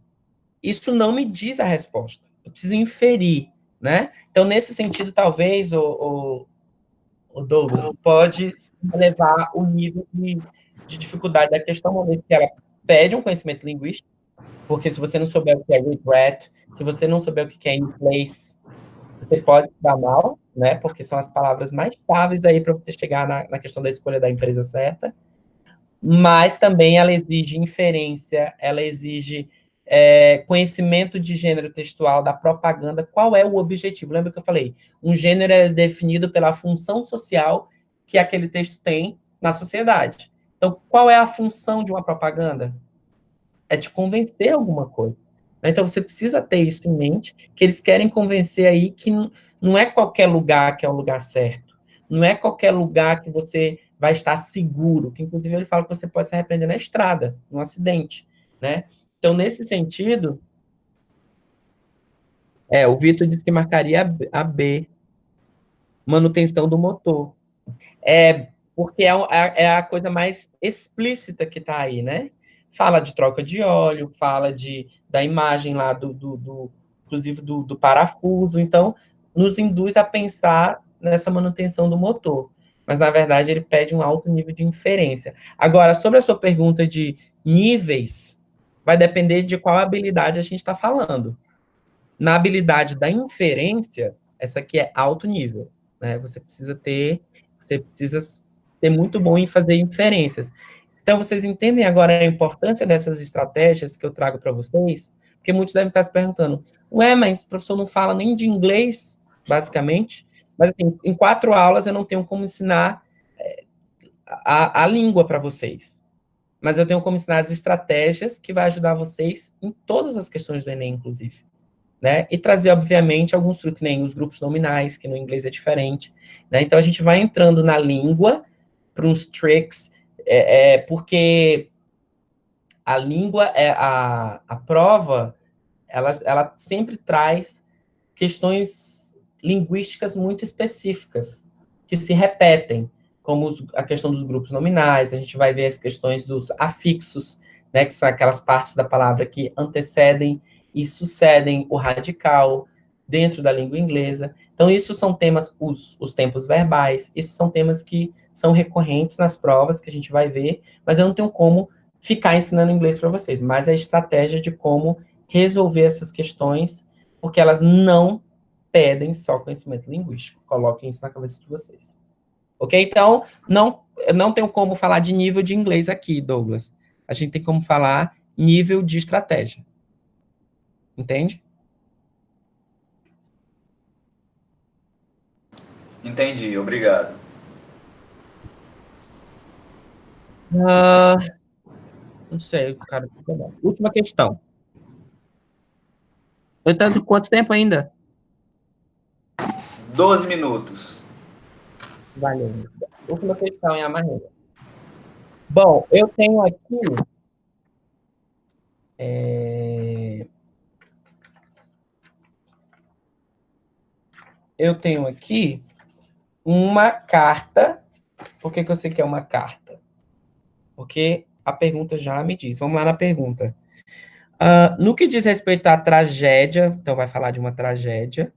Isso não me diz a resposta. Eu preciso inferir, né? Então, nesse sentido, talvez o Douglas pode levar o nível de dificuldade da questão, uma vez que ela pede um conhecimento linguístico, porque se você não souber o que é regret, se você não souber o que é in place, Você pode se dar mal, né? Porque são as palavras mais chaves aí para você chegar na questão da escolha da empresa certa. Mas também ela exige inferência, ela exige conhecimento de gênero textual da propaganda. Qual é o objetivo? Lembra que eu falei? Um gênero é definido pela função social que aquele texto tem na sociedade. Então, qual é a função de uma propaganda? É te convencer alguma coisa. Então, você precisa ter isso em mente, que eles querem convencer aí que não é qualquer lugar que é o lugar certo. Não é qualquer lugar que você vai estar seguro. Que, inclusive, ele fala que você pode se arrepender na estrada, num acidente, né? Então, nesse sentido, o Vitor disse que marcaria a B, manutenção do motor. Porque é a coisa mais explícita que está aí, né? Fala de troca de óleo, fala da imagem lá inclusive do parafuso, então nos induz a pensar nessa manutenção do motor. Mas, na verdade, ele pede um alto nível de inferência. Agora, sobre a sua pergunta de níveis, vai depender de qual habilidade a gente está falando. Na habilidade da inferência, essa aqui é alto nível, né? Você precisa ser muito bom em fazer inferências. Então, vocês entendem agora a importância dessas estratégias que eu trago para vocês? Porque muitos devem estar se perguntando, ué, mas o professor não fala nem de inglês, basicamente, mas assim, em 4 aulas eu não tenho como ensinar a língua para vocês. Mas eu tenho como ensinar as estratégias que vai ajudar vocês em todas as questões do Enem, inclusive. Né? E trazer, obviamente, alguns truques, nem os grupos nominais, que no inglês é diferente. Né? Então, a gente vai entrando na língua para uns tricks, porque a língua, a prova, ela sempre traz questões linguísticas muito específicas, que se repetem, como a questão dos grupos nominais, a gente vai ver as questões dos afixos, né, que são aquelas partes da palavra que antecedem e sucedem o radical dentro da língua inglesa. Então, isso são temas, os tempos verbais, isso são temas que são recorrentes nas provas que a gente vai ver, mas eu não tenho como ficar ensinando inglês para vocês, mas a estratégia de como resolver essas questões, porque elas não pedem só conhecimento linguístico. Coloquem isso na cabeça de vocês. Ok? Então, não tenho como falar de nível de inglês aqui, Douglas. A gente tem como falar nível de estratégia. Entende? Entendi, obrigado. Não sei, cara. Última questão. Eu tenho quanto tempo ainda? 12 minutos. Valeu. Última questão, em amarreta. Bom, eu tenho aqui. Eu tenho aqui uma carta. Por que eu sei que é uma carta? Porque a pergunta já me diz. Vamos lá na pergunta. No que diz respeito à tragédia, então vai falar de uma tragédia,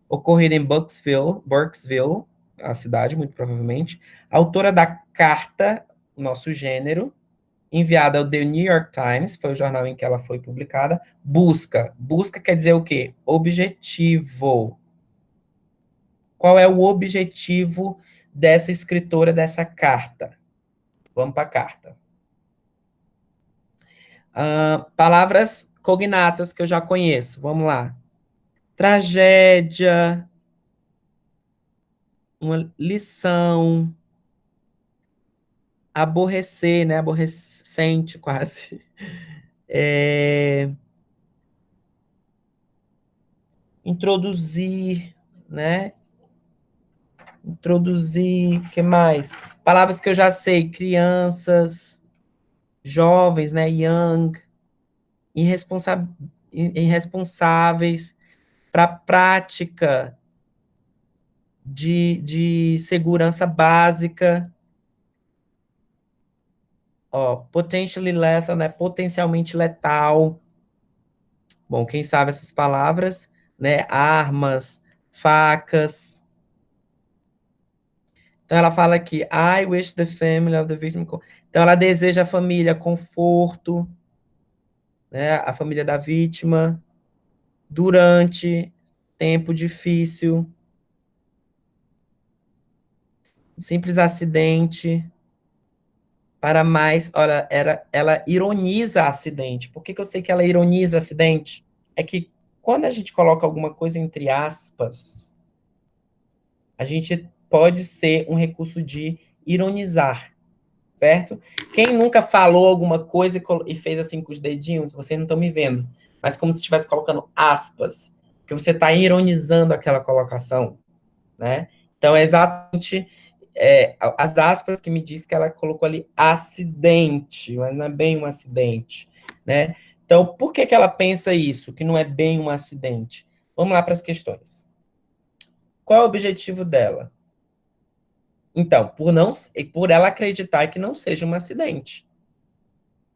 ocorrida em Burkesville, a cidade, muito provavelmente, a autora da carta, nosso gênero, enviada ao The New York Times, foi o jornal em que ela foi publicada, busca. Busca quer dizer o quê? Objetivo. Qual é o objetivo dessa escritora dessa carta? Vamos para a carta. Palavras cognatas que eu já conheço. Vamos lá. Tragédia, uma lição, aborrecer, né? Aborrecente, quase. Introduzir, né? Introduzir, o que mais? Palavras que eu já sei, crianças, jovens, né? Young, irresponsáveis, para prática de segurança básica. Ó, potentially lethal, né? Potencialmente letal. Bom, quem sabe essas palavras, né? Armas, facas. Então ela fala aqui, I wish the family of the victim. Então ela deseja a família conforto, né? A família da vítima durante. tempo difícil, simples acidente, para mais, olha, ela ironiza acidente. Por que que eu sei que ela ironiza acidente? É que quando a gente coloca alguma coisa entre aspas, a gente pode ser um recurso de ironizar, certo? Quem nunca falou alguma coisa e fez assim com os dedinhos, vocês não estão me vendo, mas como se estivesse colocando aspas, que você está ironizando aquela colocação, né? Então é exatamente as aspas que me diz que ela colocou ali acidente, mas não é bem um acidente, né? Então, por que que ela pensa isso, que não é bem um acidente? Vamos lá para as questões. Qual é o objetivo dela? Então, por ela acreditar que não seja um acidente,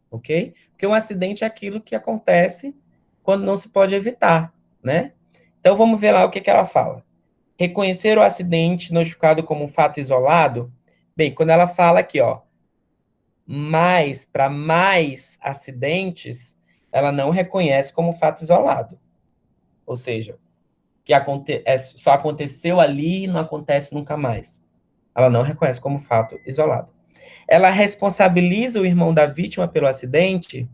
ok? Porque um acidente é aquilo que acontece quando não se pode evitar, né? Então, vamos ver lá o que que ela fala. Reconhecer o acidente notificado como um fato isolado. Bem, quando ela fala aqui, ó, para mais acidentes, ela não reconhece como fato isolado. Ou seja, só aconteceu ali e não acontece nunca mais. Ela não reconhece como fato isolado. Ela responsabiliza o irmão da vítima pelo acidente?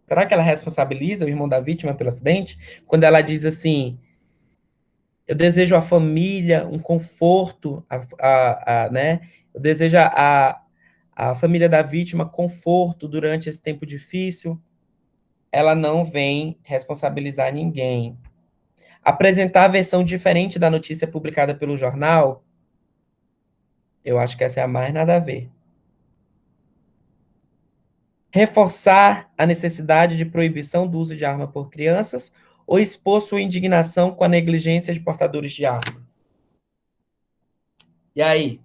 Será que ela responsabiliza o irmão da vítima pelo acidente? Quando ela diz assim, eu desejo à família um conforto, né? Eu desejo a família da vítima conforto durante esse tempo difícil. Ela não vem responsabilizar ninguém. Apresentar a versão diferente da notícia publicada pelo jornal, eu acho que essa é a mais nada a ver. Reforçar a necessidade de proibição do uso de arma por crianças ou expor sua indignação com a negligência de portadores de armas. E aí?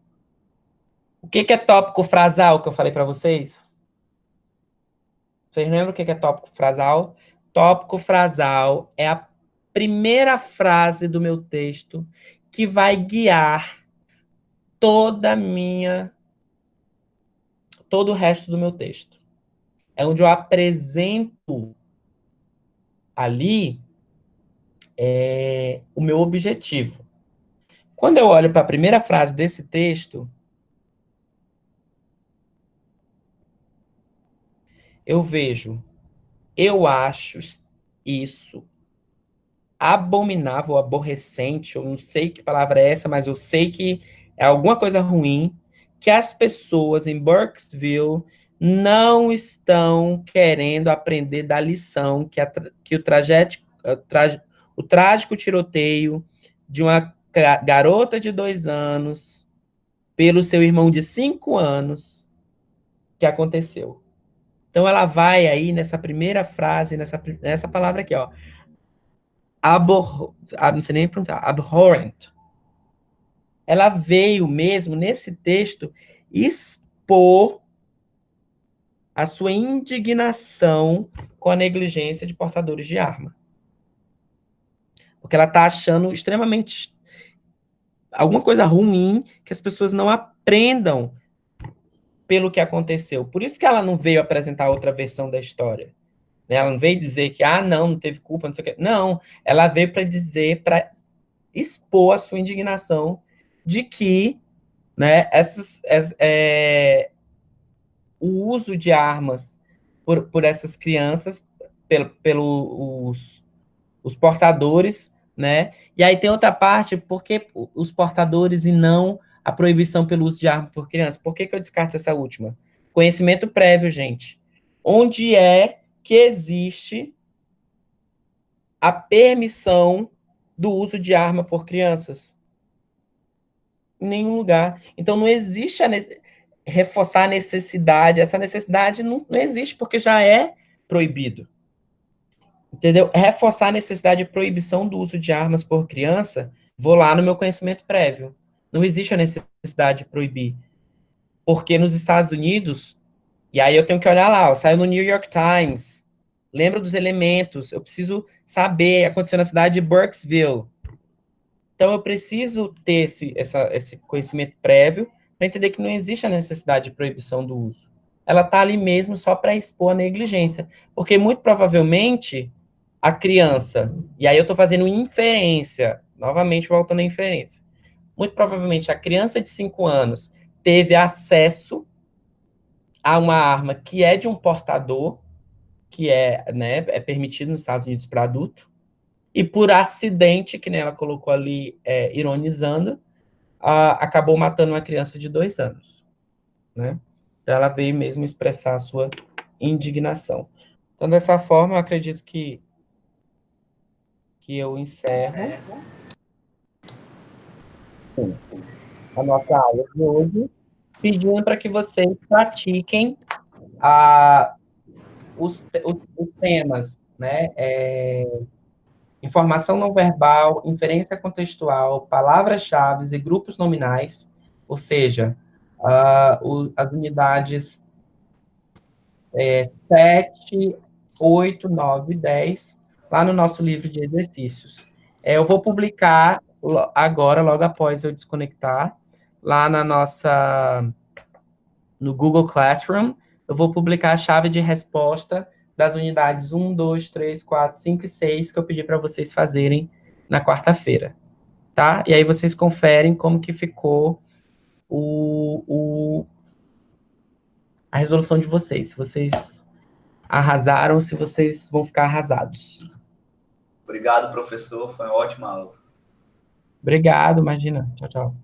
O que que é tópico frasal que eu falei para vocês? Vocês lembram o que que é tópico frasal? Tópico frasal é a primeira frase do meu texto que vai guiar todo o resto do meu texto. É onde eu apresento ali o meu objetivo. Quando eu olho para a primeira frase desse texto, eu vejo, eu acho isso abominável, aborrecente, eu não sei que palavra é essa, mas eu sei que é alguma coisa ruim, que as pessoas em Burkesville não estão querendo aprender da lição que o trágico tiroteio de uma garota de 2 anos pelo seu irmão de 5 anos que aconteceu. Então ela vai aí nessa primeira frase, nessa palavra aqui, ó, não sei nem pronunciar, abhorrent. Ela veio mesmo nesse texto expor a sua indignação com a negligência de portadores de arma. Porque ela está achando extremamente alguma coisa ruim que as pessoas não aprendam pelo que aconteceu. Por isso que ela não veio apresentar outra versão da história. Ela não veio dizer que, não teve culpa, não sei o quê. Não, ela veio para dizer, para expor a sua indignação de que, né, o uso de armas por essas crianças, pelos os portadores, né? E aí tem outra parte, por que os portadores e não a proibição pelo uso de arma por criança? Por que que eu descarto essa última? Conhecimento prévio, gente. Onde é que existe a permissão do uso de arma por crianças? Em nenhum lugar. Então não existe reforçar a necessidade. Essa necessidade não existe porque já é proibido. Entendeu? Reforçar a necessidade de proibição do uso de armas por criança, vou lá no meu conhecimento prévio. Não existe a necessidade de proibir. Porque nos Estados Unidos, e aí eu tenho que olhar lá, ó, saiu no New York Times, lembra dos elementos, eu preciso saber, aconteceu na cidade de Burkesville. Então eu preciso ter esse conhecimento prévio para entender que não existe a necessidade de proibição do uso. Ela está ali mesmo só para expor a negligência. Porque muito provavelmente a criança, e aí eu estou fazendo inferência, novamente voltando à inferência, muito provavelmente a criança de 5 anos teve acesso a uma arma que é de um portador, que é, né, é permitido nos Estados Unidos para adulto, e por acidente, que nem ela colocou ali, ironizando, acabou matando uma criança de 2 anos, né? Então ela veio mesmo expressar a sua indignação. Então, dessa forma, eu acredito que eu encerro a nossa aula de hoje, pedindo para que vocês pratiquem os temas, né? Informação não verbal, inferência contextual, palavras-chave e grupos nominais, ou seja, as unidades 7, 8, 9 e 10, lá no nosso livro de exercícios. Eu vou publicar agora, logo após eu desconectar, lá no Google Classroom, eu vou publicar a chave de resposta das unidades 1, 2, 3, 4, 5 e 6 que eu pedi para vocês fazerem na quarta-feira, tá? E aí vocês conferem como que ficou a resolução de vocês, se vocês arrasaram, se vocês vão ficar arrasados. Obrigado, professor. Foi uma ótima aula. Obrigado, imagina. Tchau, tchau.